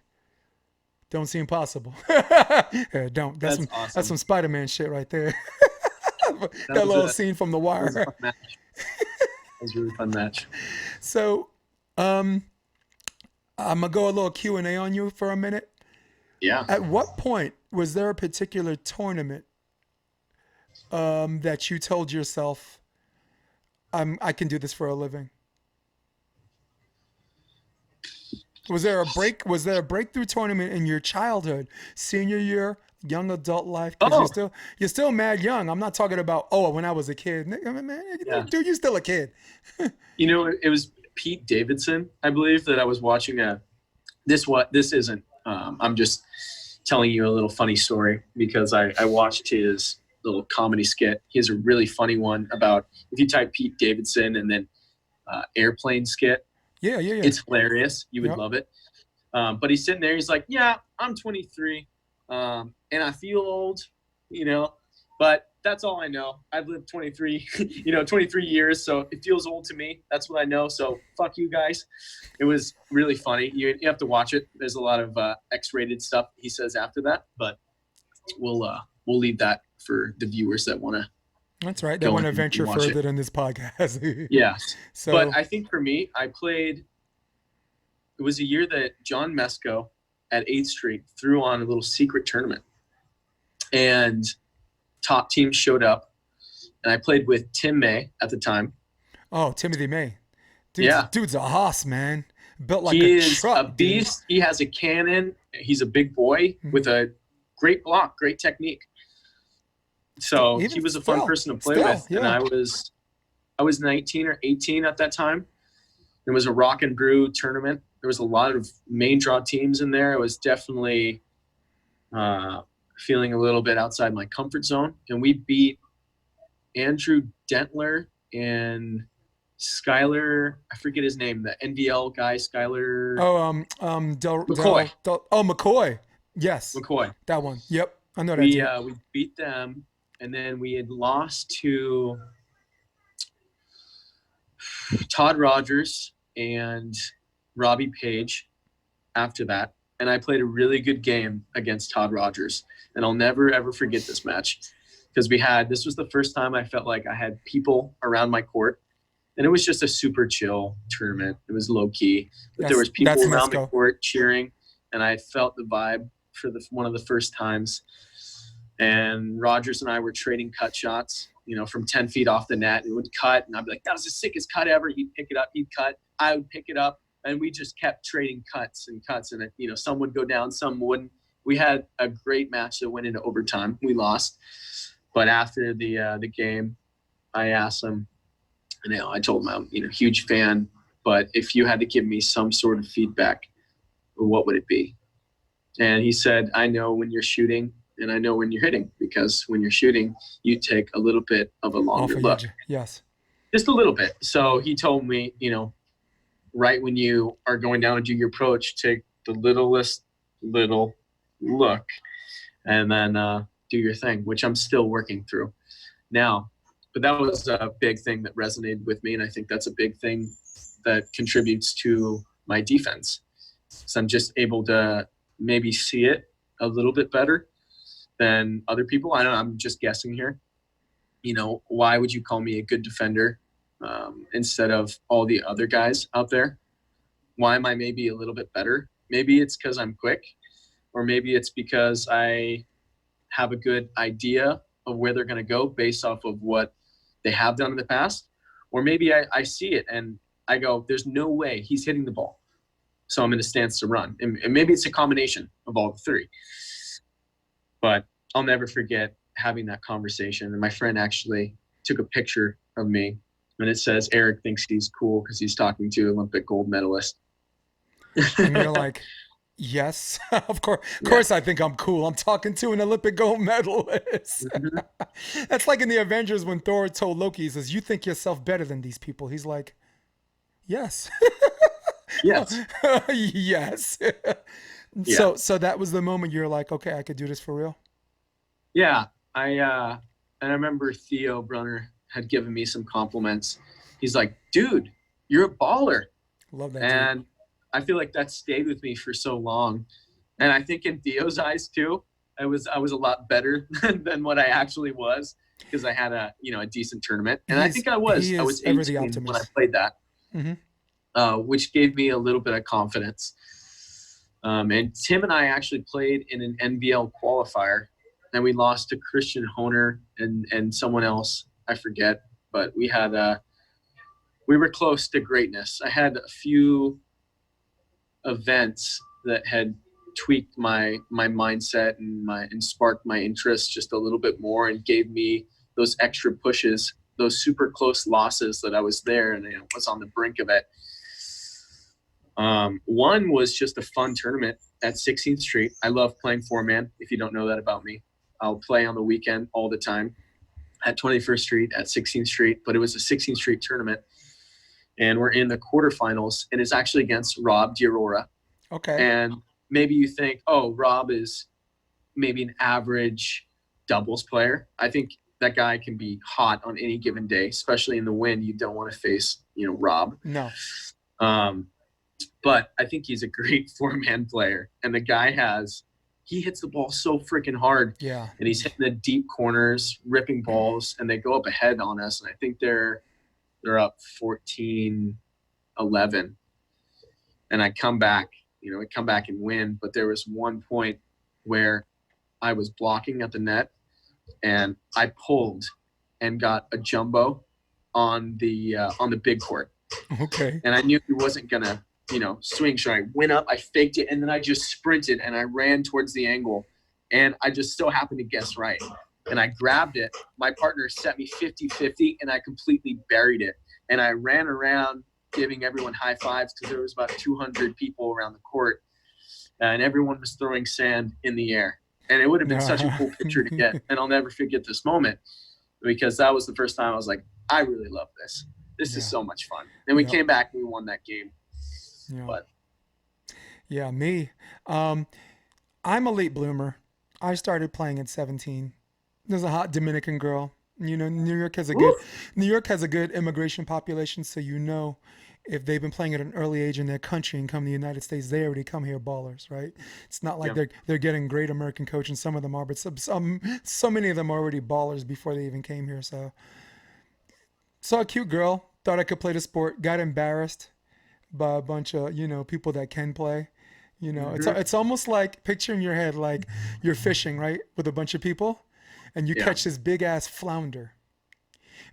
"Don't seem possible." Yeah, don't. That's awesome. That's some Spider-Man shit right there. that little scene from The Wire. That was a fun match. That was a really fun match. So, I'm gonna go a little Q&A on you for a minute. Yeah. At what point was there a particular tournament that you told yourself, I can do this for a living? Was there a breakthrough tournament in your childhood, senior year, young adult life? Because you're still mad young. I'm not talking about when I was a kid. Man, dude, you're still a kid. You know, it was Pete Davidson, I believe, that I was watching this isn't. I'm just telling you a little funny story because I watched his little comedy skit. He has a really funny one about, if you type Pete Davidson and then airplane skit. Yeah. It's hilarious. You would love it. But he's sitting there. He's like, yeah, I'm 23. And I feel old, but that's all I know. I've lived 23 years. So it feels old to me. That's what I know. So fuck you guys. It was really funny. You have to watch it. There's a lot of X-rated stuff he says after that, but we'll leave that for the viewers that want to. That's right. They want to venture further than this podcast. Yeah. So, but I think for me, it was a year that John Mesco at 8th Street threw on a little secret tournament. And top teams showed up. And I played with Tim May at the time. Oh, Timothy May. Dude's a hoss, man. Built like he a is truck. A beast. Dude. He has a cannon. He's a big boy with a great block, great technique. So he was a fun person to play with. Yeah. And I was 19 or 18 at that time. It was a rock and brew tournament. There was a lot of main draw teams in there. I was definitely feeling a little bit outside my comfort zone. And we beat Andrew Dentler and Skyler, I forget his name, the NVL guy, Skyler. McCoy. McCoy. Yes. McCoy. That one. Yep. I know that. We beat them. And then we had lost to Todd Rogers and Robbie Page after that. And I played a really good game against Todd Rogers. And I'll never, ever forget this match because this was the first time I felt like I had people around my court. And it was just a super chill tournament. It was low key. But there was people around the court cheering. And I felt the vibe for one of the first times. And Rogers and I were trading cut shots, from 10 feet off the net. It would cut, and I'd be like, that was the sickest cut ever. He'd pick it up, he'd cut. I would pick it up, and we just kept trading cuts. And, some would go down, some wouldn't. We had a great match that went into overtime. We lost. But after the game, I asked him, I told him I'm huge fan, but if you had to give me some sort of feedback, what would it be? And he said, I know when you're shooting, and I know when you're hitting, because when you're shooting, you take a little bit of a longer look. Yes. Just a little bit. So he told me, right when you are going down to do your approach, take the littlest little look and then do your thing, which I'm still working through now. But that was a big thing that resonated with me. And I think that's a big thing that contributes to my defense. So I'm just able to maybe see it a little bit better than other people. I don't know, I'm just guessing here. You know, why would you call me a good defender instead of all the other guys out there? Why am I maybe a little bit better? Maybe it's because I'm quick, or maybe it's because I have a good idea of where they're going to go based off of what they have done in the past. Or maybe I see it and I go, there's no way he's hitting the ball. So I'm in a stance to run. And maybe it's a combination of all the three. But I'll never forget having that conversation. And my friend actually took a picture of me. And it says, Eric thinks he's cool because he's talking to an Olympic gold medalist. And you're like, yes, of course, I think I'm cool. I'm talking to an Olympic gold medalist. Mm-hmm. That's like in the Avengers when Thor told Loki, he says, you think yourself better than these people. He's like, yes. Yes. Yes. Yeah. So that was the moment you're like, okay, I could do this for real. Yeah. And I remember Theo Brunner had given me some compliments. He's like, dude, you're a baller. Love that. And dude. I feel like that stayed with me for so long. And I think in Theo's eyes too, I was a lot better than what I actually was because I had a decent tournament. And I think I was 18 when I played that, which gave me a little bit of confidence. And Tim and I actually played in an NBL qualifier, and we lost to Christian Honer and someone else, I forget. But we were close to greatness. I had a few events that had tweaked my mindset and sparked my interest just a little bit more and gave me those extra pushes, those super close losses that I was there and was on the brink of it. One was just a fun tournament at 16th Street. I love playing 4-man. If you don't know that about me, I'll play on the weekend all the time at 21st Street, at 16th Street, but it was a 16th Street tournament. And we're in the quarterfinals, and it's actually against Rob Diarora. Okay. And maybe you think, oh, Rob is maybe an average doubles player. I think that guy can be hot on any given day, especially in the wind. You don't want to face, Rob. No. But I think he's a great 4-man player. And the guy he hits the ball so freaking hard. Yeah. And he's hitting the deep corners, ripping balls, and they go up ahead on us. And I think they're up 14-11. And I come back and win. But there was one point where I was blocking at the net and I pulled and got a jumbo on the big court. Okay. And I knew he wasn't going to, swing. So I went up, I faked it, and then I just sprinted and I ran towards the angle. And I just so happened to guess right. And I grabbed it. My partner set me 50-50, and I completely buried it. And I ran around giving everyone high fives because there was about 200 people around the court. And everyone was throwing sand in the air. And it would have been such a cool picture to get. And I'll never forget this moment because that was the first time I was like, I really love this. This is so much fun. And we came back and we won that game. Yeah. But me. I'm a late bloomer. I started playing at 17. There's a hot Dominican girl. New York has a good immigration population, so if they've been playing at an early age in their country and come to the United States, they already come here ballers, right? It's not like they're getting great American coaching. Some of them are, but so many of them are already ballers before they even came here. So saw a cute girl, thought I could play the sport, got embarrassed by a bunch of people that can play. It's almost like picture in your head like you're fishing, right, with a bunch of people, and you catch this big ass flounder,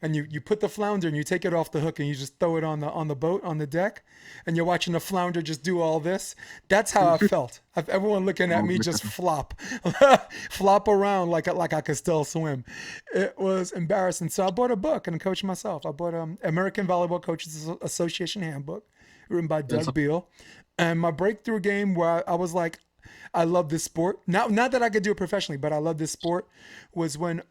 and you put the flounder and you take it off the hook and you just throw it on the boat on the deck, and you're watching the flounder just do all this. That's how I felt. Everyone looking at me just flop around like I could still swim. It was embarrassing. So I bought a book and coached myself. I bought American Volleyball Coaches Association handbook, written by Doug Beal. And my breakthrough game where I was like, I love this sport. Not that I could do it professionally, but I love this sport, was when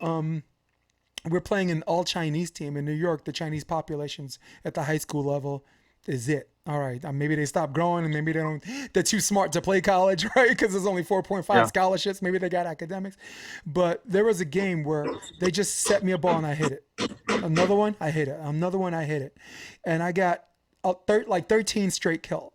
we're playing an all-Chinese team in New York. The Chinese population's at the high school level is it. All right, maybe they stop growing, and maybe they're too smart to play college, right? Because there's only 4.5 scholarships. Maybe they got academics. But there was a game where they just set me a ball and I hit it. Another one, I hit it. Another one, I hit it. And I got like 13 straight kills.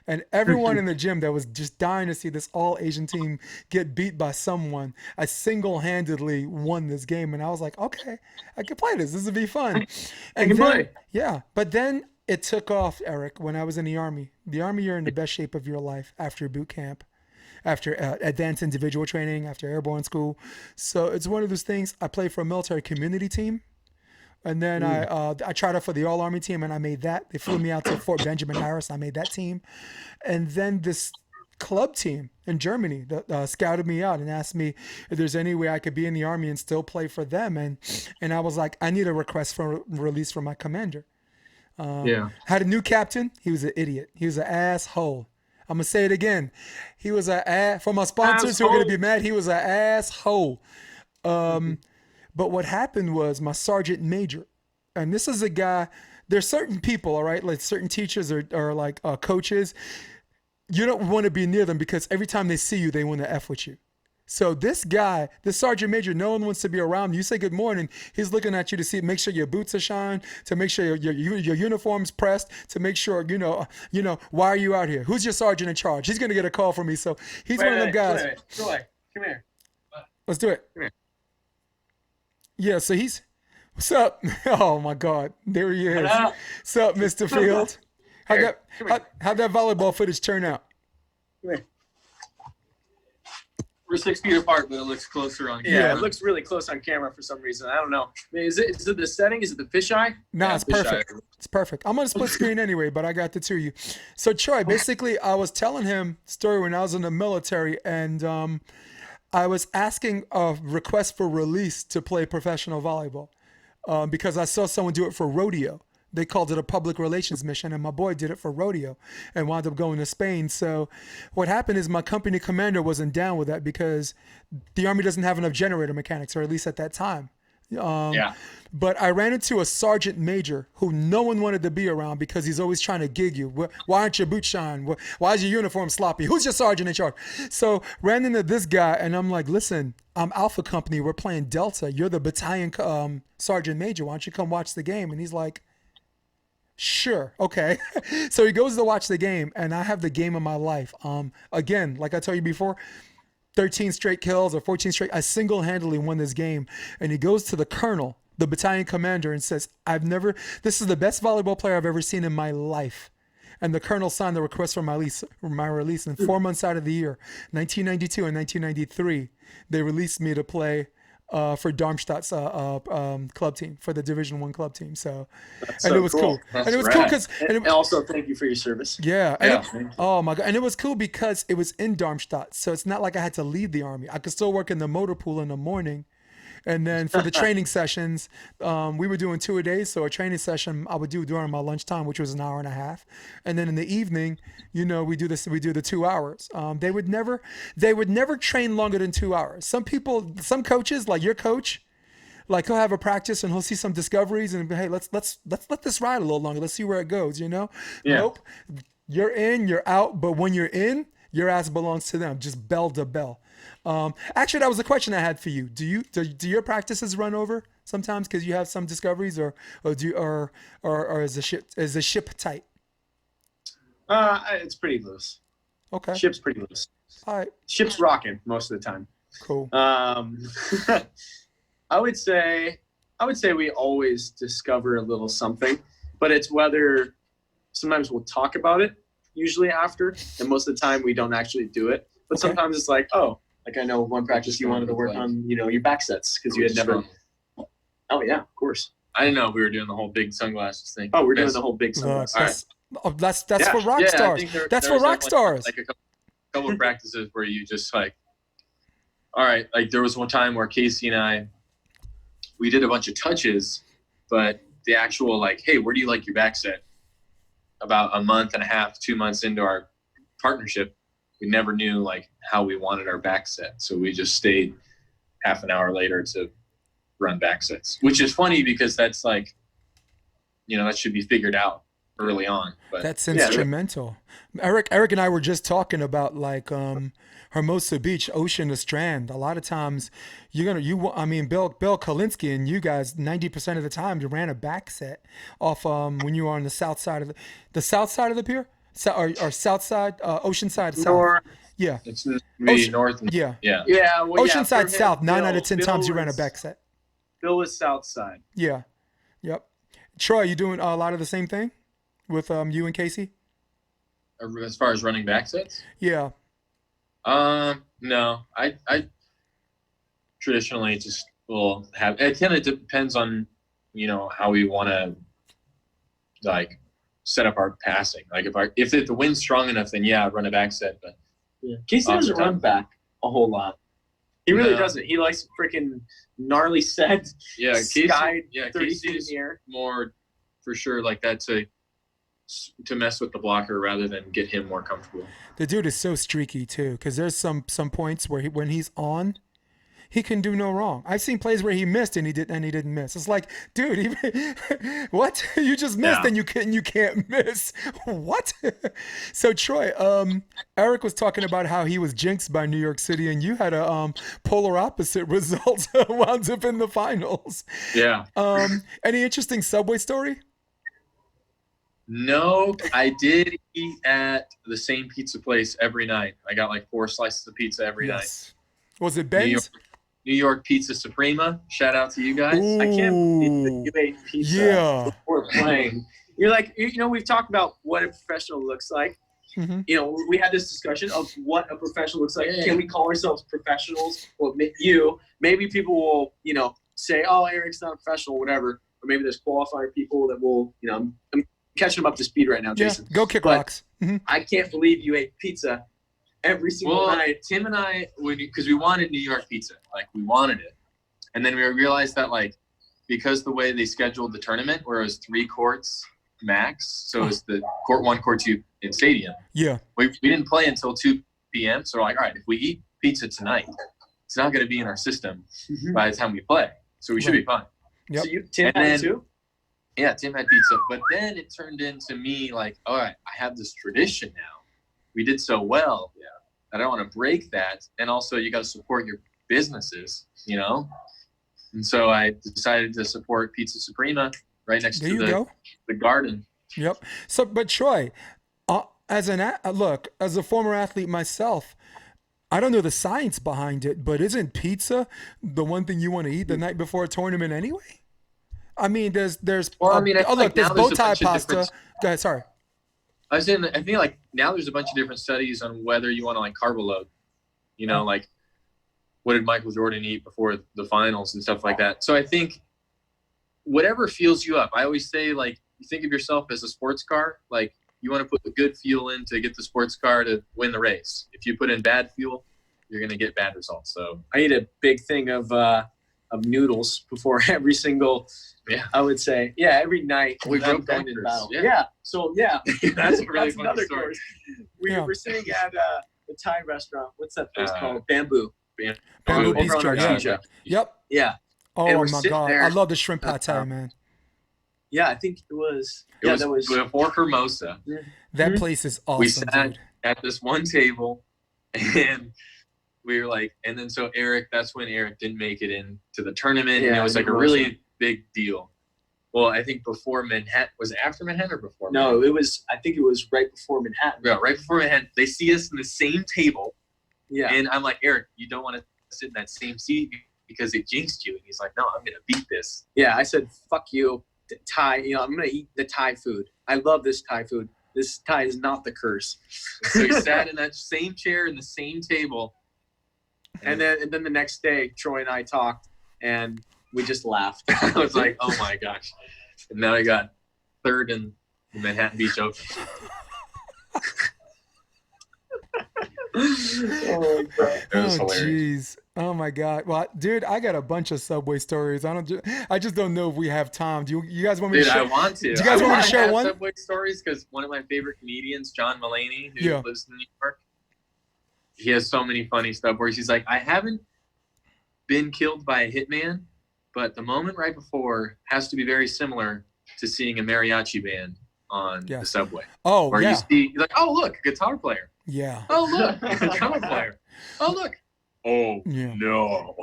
And everyone in the gym that was just dying to see this all Asian team get beat by someone, I single-handedly won this game. And I was like, okay, I can play this. This would be fun. And play. Yeah. But then it took off, Eric, when I was in the Army. The Army, you're in the best shape of your life after boot camp, after advanced individual training, after airborne school. So it's one of those things. I played for a military community team. And then I tried out for the All-Army team, and I made that. They flew me out to Fort Benjamin Harris. I made that team. And then this club team in Germany that scouted me out and asked me if there's any way I could be in the Army and still play for them. And I was like, I need a request for release from my commander. Had a new captain. He was an idiot. He was an asshole. I'm going to say it again. He was an ass. For my sponsors who are going to be mad, he was an asshole. But what happened was my sergeant major, and this is a guy, there's certain people, all right, like certain teachers or like coaches, you don't want to be near them because every time they see you, they want to F with you. So this guy, this sergeant major, no one wants to be around. You say good morning, he's looking at you to see, make sure your boots are shined, to make sure your uniform's pressed, to make sure, you know, why are you out here? Who's your sergeant in charge? He's going to get a call from me. So he's one of them guys. Troy, come here. Let's do it. Come here. Yeah, so what's up? Oh my God, there he is. What's up, Mr. Field? How'd that volleyball footage turn out? Come here. We're 6 feet apart, but it looks closer on camera. Yeah, it looks really close on camera for some reason. I don't know. Is it the setting? Is it the fisheye? No, it's perfect. It's perfect. I'm on a split screen anyway, but I got the two of you. So Troy, basically, I was telling him a story when I was in the military, and I was asking a request for release to play professional volleyball because I saw someone do it for rodeo. They called it a public relations mission, and my boy did it for rodeo and wound up going to Spain. So what happened is my company commander wasn't down with that because the Army doesn't have enough generator mechanics, or at least at that time. But I ran into a sergeant major who no one wanted to be around because he's always trying to gig you. Why aren't your boots shine? Why is your uniform sloppy? Who's your sergeant in charge? So ran into this guy, and I'm like, listen, I'm Alpha Company. We're playing Delta. You're the battalion sergeant major. Why don't you come watch the game? And he's like, sure, okay. So he goes to watch the game, and I have the game of my life. Again, like I told you before, 13 straight kills or 14 straight. I single-handedly won this game. And he goes to the colonel, the battalion commander, and says, this is the best volleyball player I've ever seen in my life. And the colonel signed the request for my release. And 4 months out of the year, 1992 and 1993, they released me to play for Darmstadt's club team, for the Division I club team. So, and it was cool. And it was cool because, and also thank you for your service. Yeah. Oh my God. And it was cool because it was in Darmstadt. So it's not like I had to leave the Army. I could still work in the motor pool in the morning. And then for the training sessions, we were doing 2 a day. So a training session I would do during my lunchtime, which was an hour and a half. And then in the evening, we do the 2 hours. They would never train longer than 2 hours. Some coaches, like your coach, like he'll have a practice and he'll see some discoveries and hey, let's let this ride a little longer. Let's see where it goes, Yeah. Nope. You're in, you're out, but when you're in, your ass belongs to them, just bell to bell. Actually, that was the question I had for you. Do your practices run over sometimes because you have some discoveries, or is the ship tight? It's pretty loose. Okay. Ship's pretty loose. All right. Ship's rocking most of the time. Cool. I would say we always discover a little something, but it's whether sometimes we'll talk about it usually after, and most of the time we don't actually do it. But Okay. sometimes it's like, oh, like I know one practice you wanted to work on, your back sets because you had never. Oh yeah, of course. I didn't know we were doing the whole big sunglasses thing. Oh, we're doing the whole big sunglasses. That's Yeah. for rock Yeah, I stars. think That's there for was rock stars. Like a couple of practices where you just like, all right, like there was one time where Casey and I, we did a bunch of touches, but the actual like, hey, where do you like your back set? About a month and a half, 2 months into our partnership, we never knew like how we wanted our back set. So we just stayed half an hour later to run back sets, which is funny because that's like, that should be figured out. early on. But That's instrumental. Eric and I were just talking about like Hermosa Beach, Ocean to Strand. A lot of times I mean Bill Kalinsky and you guys 90% of the time you ran a back set off when you were on the south side of the south side of the pier? Or south side, ocean side south. North. Yeah. it's maybe north. And, Yeah. yeah. Yeah, well, Ocean yeah, side for him, south, 9 out of Bill- 10 Bill times you ran a was- back set. Bill was south side. Yeah. Yep. Troy, you doing a lot of the same thing with you and Casey? As far as running back sets? Yeah. No. I traditionally just will have. It kind of depends on how we want to like set up our passing. Like if the wind's strong enough, then yeah, I'd run a back set. But Casey doesn't run back a whole lot. He really No. doesn't. He likes freaking gnarly set. yeah, Sky, Casey 30 feet in is the air. more for sure like that to mess with the blocker rather than get him more comfortable. The dude is so streaky too, because there's some points where when he's on, he can do no wrong. I've seen plays where he missed and he didn't miss. It's like, dude, what? You just missed and you can't miss. What? So Troy, Eric was talking about how he was jinxed by New York City, and you had a polar opposite result, wound up in the finals. Yeah. Any interesting subway story? No, I did eat at the same pizza place every night. I got like 4 slices of pizza every night. Was it Ben's? New York Pizza Suprema. Shout out to you guys. Ooh. I can't believe that you ate pizza Yeah. before playing. You're like, we've talked about what a professional looks like. Mhm. We had this discussion of what a professional looks like. Yeah. Can we call ourselves professionals? Well, maybe people will, say, oh, Eric's not a professional, whatever. Or maybe there's qualifier people that will, I'm catching them up to speed right now, Yeah. Jason. Go kick But rocks. Mhm. I can't believe you ate pizza every single Well, night. Tim and I, because we wanted New York pizza, like we wanted it, and then we realized that like because the way they scheduled the tournament, where it was 3 courts max, so it was the court 1, court 2 in stadium. Yeah. We didn't play until 2 p.m. So we're like, all right, if we eat pizza tonight, it's not going to be in our system by the time we play, so we should be fine. Yep. So Tim And had then- too? Yeah, Tim had pizza, but then it turned into me like, all right, I have this tradition now. We did so well. Yeah. I don't want to break that. And also you got to support your businesses, And so I decided to support Pizza Suprema right next There to you go. the garden. Yep. So, but Troy, as a former athlete myself, I don't know the science behind it, but isn't pizza the one thing you want to eat the night before a tournament anyway? I mean, there's Well, I mean, I feel like there's now bow there's a tie bunch of pasta. different- Go ahead. Sorry. I was saying, I feel like now there's a bunch of different studies on whether you want to like carb load, like what did Michael Jordan eat before the finals and stuff like that. So I think whatever fuels you up. I always say, like, you think of yourself as a sports car, like you want to put the good fuel in to get the sports car to win the race. If you put in bad fuel, you're going to get bad results. So I eat a big thing of noodles before every single. Yeah. I would say, every night. We broke Battle. records. Yeah. Yeah. So that's a really funny another story. course. We Yeah. were sitting at the Thai restaurant. What's that place Uh, called? Bamboo. Bamboo over on Bistro. Yeah. Artesia. Yep. Yeah. Oh And we're my sitting God, there- I love the shrimp pad thai, man. Yeah, I think it was. It was before Hermosa. That Mhm. place is We awesome, sat dude. at this one table, and we were like, and then so that's when Eric didn't make it into the tournament, and Yeah, it was like a Hermosa. really big deal. Well, I think before Manhattan, was it after Manhattan or before? No, it was. I think it was right before Manhattan. Yeah, right before Manhattan. They see us in the same table, Yeah. and I'm like, Eric, you don't want to sit in that same seat because it jinxed you. And he's like, no, I'm gonna beat this. Yeah, I said, fuck you, Thai. I'm going to eat the Thai food. I love this Thai food. This Thai is not the curse. So he sat in that same chair in the same table. And then the next day, Troy and I talked, and we just laughed. I was like, oh my gosh. And now I got third in the Manhattan Beach Open. Oh, my God. It was Oh hilarious. jeez. Oh my God. Well, dude, I got a bunch of Subway stories. I just don't know if we have time. Do you guys want me Dude, to I share? want to. Do you guys I want me to wanna share have one? Subway stories because one of my favorite comedians, John Mulaney, who Yeah. lives in New York, he has so many funny stuff where he's like, I haven't been killed by a hitman, but the moment right before has to be very similar to seeing a mariachi band on the subway. Oh, where yeah. you see, you're like, oh, look, a guitar player. Yeah. Oh, look, a drummer player. Oh, look. Oh, Yeah. no.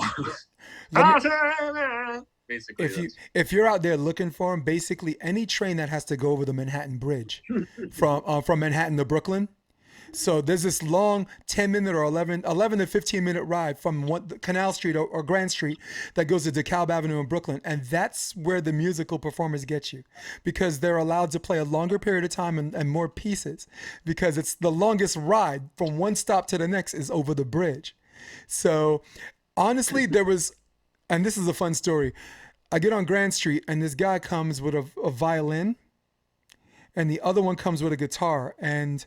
Basically, if you're out there looking for them, basically any train that has to go over the Manhattan Bridge from Manhattan to Brooklyn. So there's this long 10-minute or 11 to 15-minute ride from Canal Street or Grand Street that goes to DeKalb Avenue in Brooklyn. And that's where the musical performers get you, because they're allowed to play a longer period of time and more pieces, because it's the longest ride from one stop to the next is over the bridge. So honestly, there was, and this is a fun story. I get on Grand Street and this guy comes with a violin and the other one comes with a guitar. And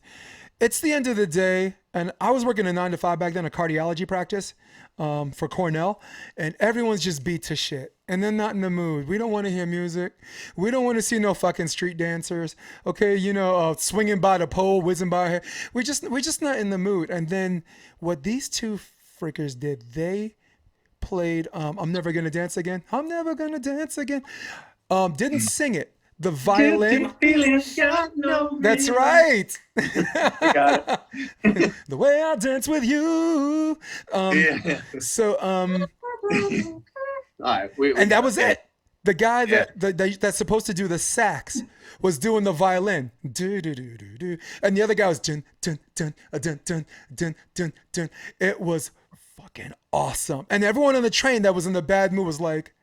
it's the end of the day, and I was working a 9 to 5 back then, a cardiology practice for Cornell, and everyone's just beat to shit, and they're not in the mood. We don't want to hear music. We don't want to see no fucking street dancers, okay? Swinging by the pole, whizzing by here. We're just not in the mood. And then what these two freakers did, they played I'm Never Gonna Dance Again. I'm Never Gonna Dance Again. Didn't sing it. The violin. That's right. Got it. The way I dance with you. So All right, and that was it. The guy that's supposed to do the sax was doing the violin. Do do do do do. And the other guy was dun dun dun dun dun dun dun dun. It was fucking awesome. And everyone on the train that was in the bad mood was like,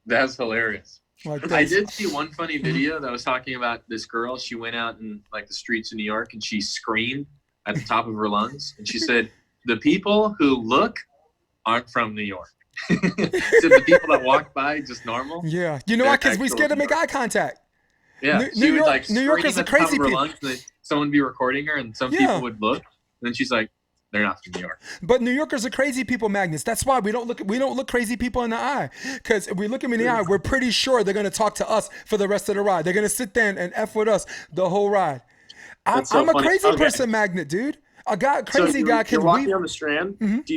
that's hilarious. like I this. did see one funny video that was talking about this girl. She went out in like the streets of New York and she screamed at the top of her lungs. And she said, the people who look aren't from New York. So the people that walk by just normal. Yeah. You know why? Because we scared to make eye contact. Yeah. New Would, York, New Yorkers are crazy people. Someone would be recording her and some people would look. And then she's like, they're not from New York. But New Yorkers are crazy people magnets. That's why we don't look crazy people in the eye. Because if we look them in the eye, we're pretty sure they're going to talk to us for the rest of the ride. They're going to sit there and F with us the whole ride. I'm a crazy person magnet, dude. A crazy guy can You're walking on the Strand. Mm-hmm. Do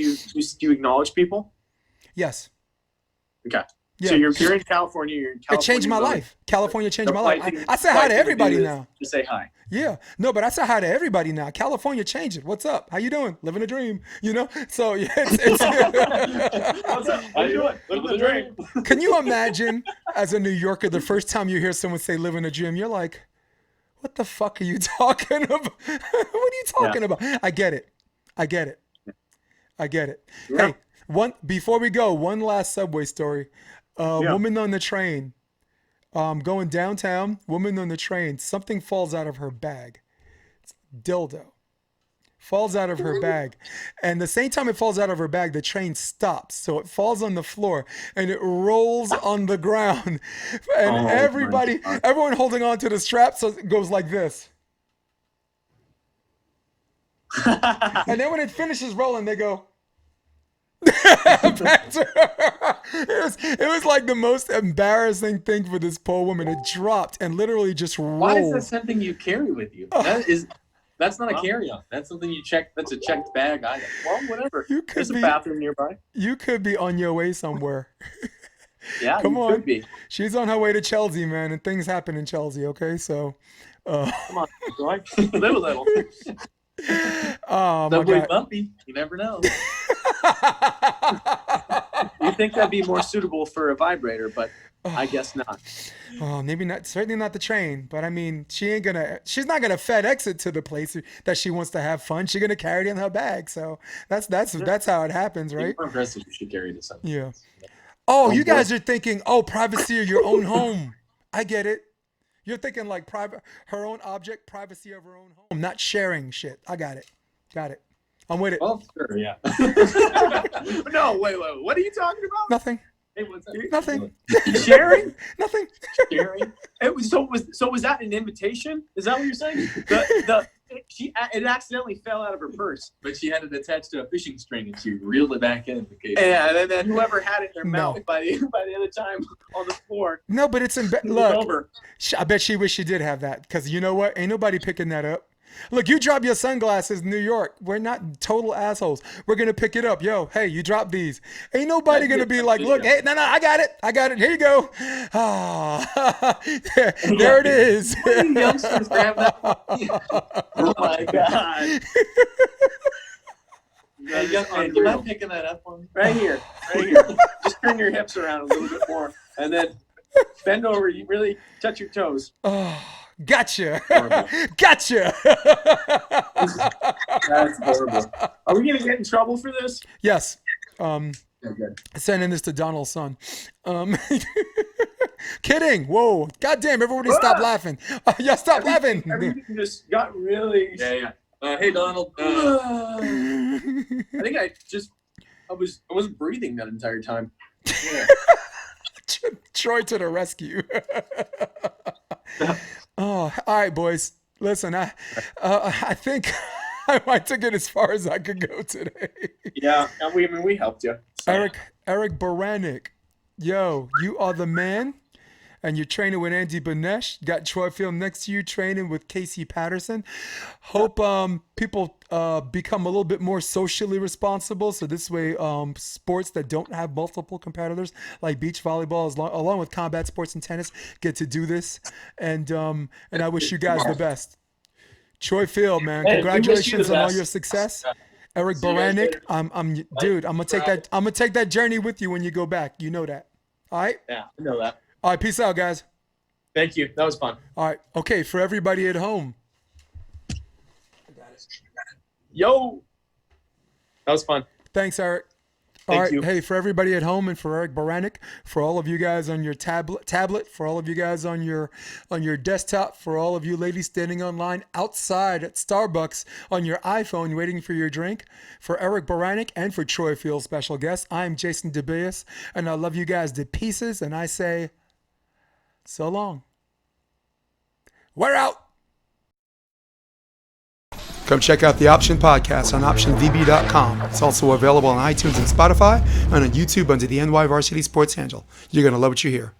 you acknowledge people? Yes. Okay. Yeah. So you're in California. You're in California. It changed my life. California changed my life. Thing, I say hi to everybody now. Just say hi. Yeah. No, but I say hi to everybody now. California changed it. What's up? How you doing? Living a dream. So yeah, it's What's up? How you doing? Living a dream. Can you imagine, as a New Yorker, the first time you hear someone say "living a dream," you're like, "What the fuck are you talking about? What are you talking about?" I get it. Yeah. Hey, before we go, one last subway story. Woman on the train, going downtown. Woman on the train. Something falls out of her bag. It's dildo. Falls out of her bag, and the same time it falls out of her bag, the train stops. So it falls on the floor and it rolls on the ground, and everyone holding on to the strap, so it goes like this. And then when it finishes rolling, they go back to her. It was like the most embarrassing thing for this poor woman. It dropped and literally just rolled. Why is that something you carry with you? That's not a carry-on. That's something you check. That's a checked bag item. Well, whatever. There's a bathroom nearby. You could be on your way somewhere. Yeah, Come on. Could be. She's on her way to Chelsea, man, and things happen in Chelsea. Okay, so. Come on, boy. Live a little. Oh my Subway God. bumpy. You never know. You think that'd be more suitable for a vibrator, but I guess not. Oh, maybe not. Certainly not the train. But I mean, she's not gonna FedEx it to the place that she wants to have fun. She's gonna carry it in her bag. So that's how it happens, right? More impressive. You should carry this up. Yeah. Oh, you guys are thinking, privacy of your own home. I get it. You're thinking like her own object, privacy of her own home, not sharing shit. I got it. I'm with it. Well, sure, yeah. No, wait. What are you talking about? Nothing. Hey, what's up? Nothing. Sharing? Nothing. Sharing? Was that an invitation? Is that what you're saying? It accidentally fell out of her purse. But she had it attached to a fishing string, and she reeled it back in the case. Yeah, and then whoever had it in their mouth by the other time on the floor. No, but it's look. Over. I bet she wish she did have that, because you know what? Ain't nobody picking that up. Look, you drop your sunglasses in New York. We're not total assholes. We're going to pick it up. Yo, hey, you drop these. Ain't nobody going to be like, look, hey, no, I got it. Here you go. Ah, there it is. What do youngsters grab that? Oh my God. Hey, young man, do you mind picking that up on me? Right here. Just turn your hips around a little bit more, and then bend over. You really touch your toes. Oh, gotcha. Horrible. Gotcha. That's horrible. Are we gonna get in trouble for this? Yes. Okay. Sending this to Donald's son. Kidding. Whoa. Goddamn, everybody stop laughing. Yeah, stop laughing. Everything just got really. Yeah. Hey, Donald. I think I wasn't breathing that entire time. Yeah. Troy to the rescue. Oh, all right, boys. Listen, I think I might took it as far as I could go today. Yeah, we helped you. So. Eric Beranek, yo, you are the man, and you're training with Andy Benesh. Got Troy Field next to you, training with Casey Patterson. Hope people become a little bit more socially responsible. So this way, sports that don't have multiple competitors, like beach volleyball, along with combat sports and tennis, get to do this. And I wish you guys the best. Troy Field, man, Hey, congratulations on all your success. Eric Beranek, I'm gonna take that journey with you when you go back. You know that. All right. Yeah, I know that. All right. Peace out, guys. Thank you. That was fun. All right. Okay. For everybody at home. Yo. That was fun. Thanks, Eric. All Thank right. you. Hey, for everybody at home and for Eric Beranek, for all of you guys on your tablet, for all of you guys on your desktop, for all of you ladies standing online outside at Starbucks on your iPhone waiting for your drink, for Eric Beranek and for Troy Field special guest, I'm Jason DeBeas, and I love you guys to pieces, and I say, so long. We're out. Come check out the Option Podcast on OptionVB.com. It's also available on iTunes and Spotify and on YouTube under the NY Varsity Sports handle. You're going to love what you hear.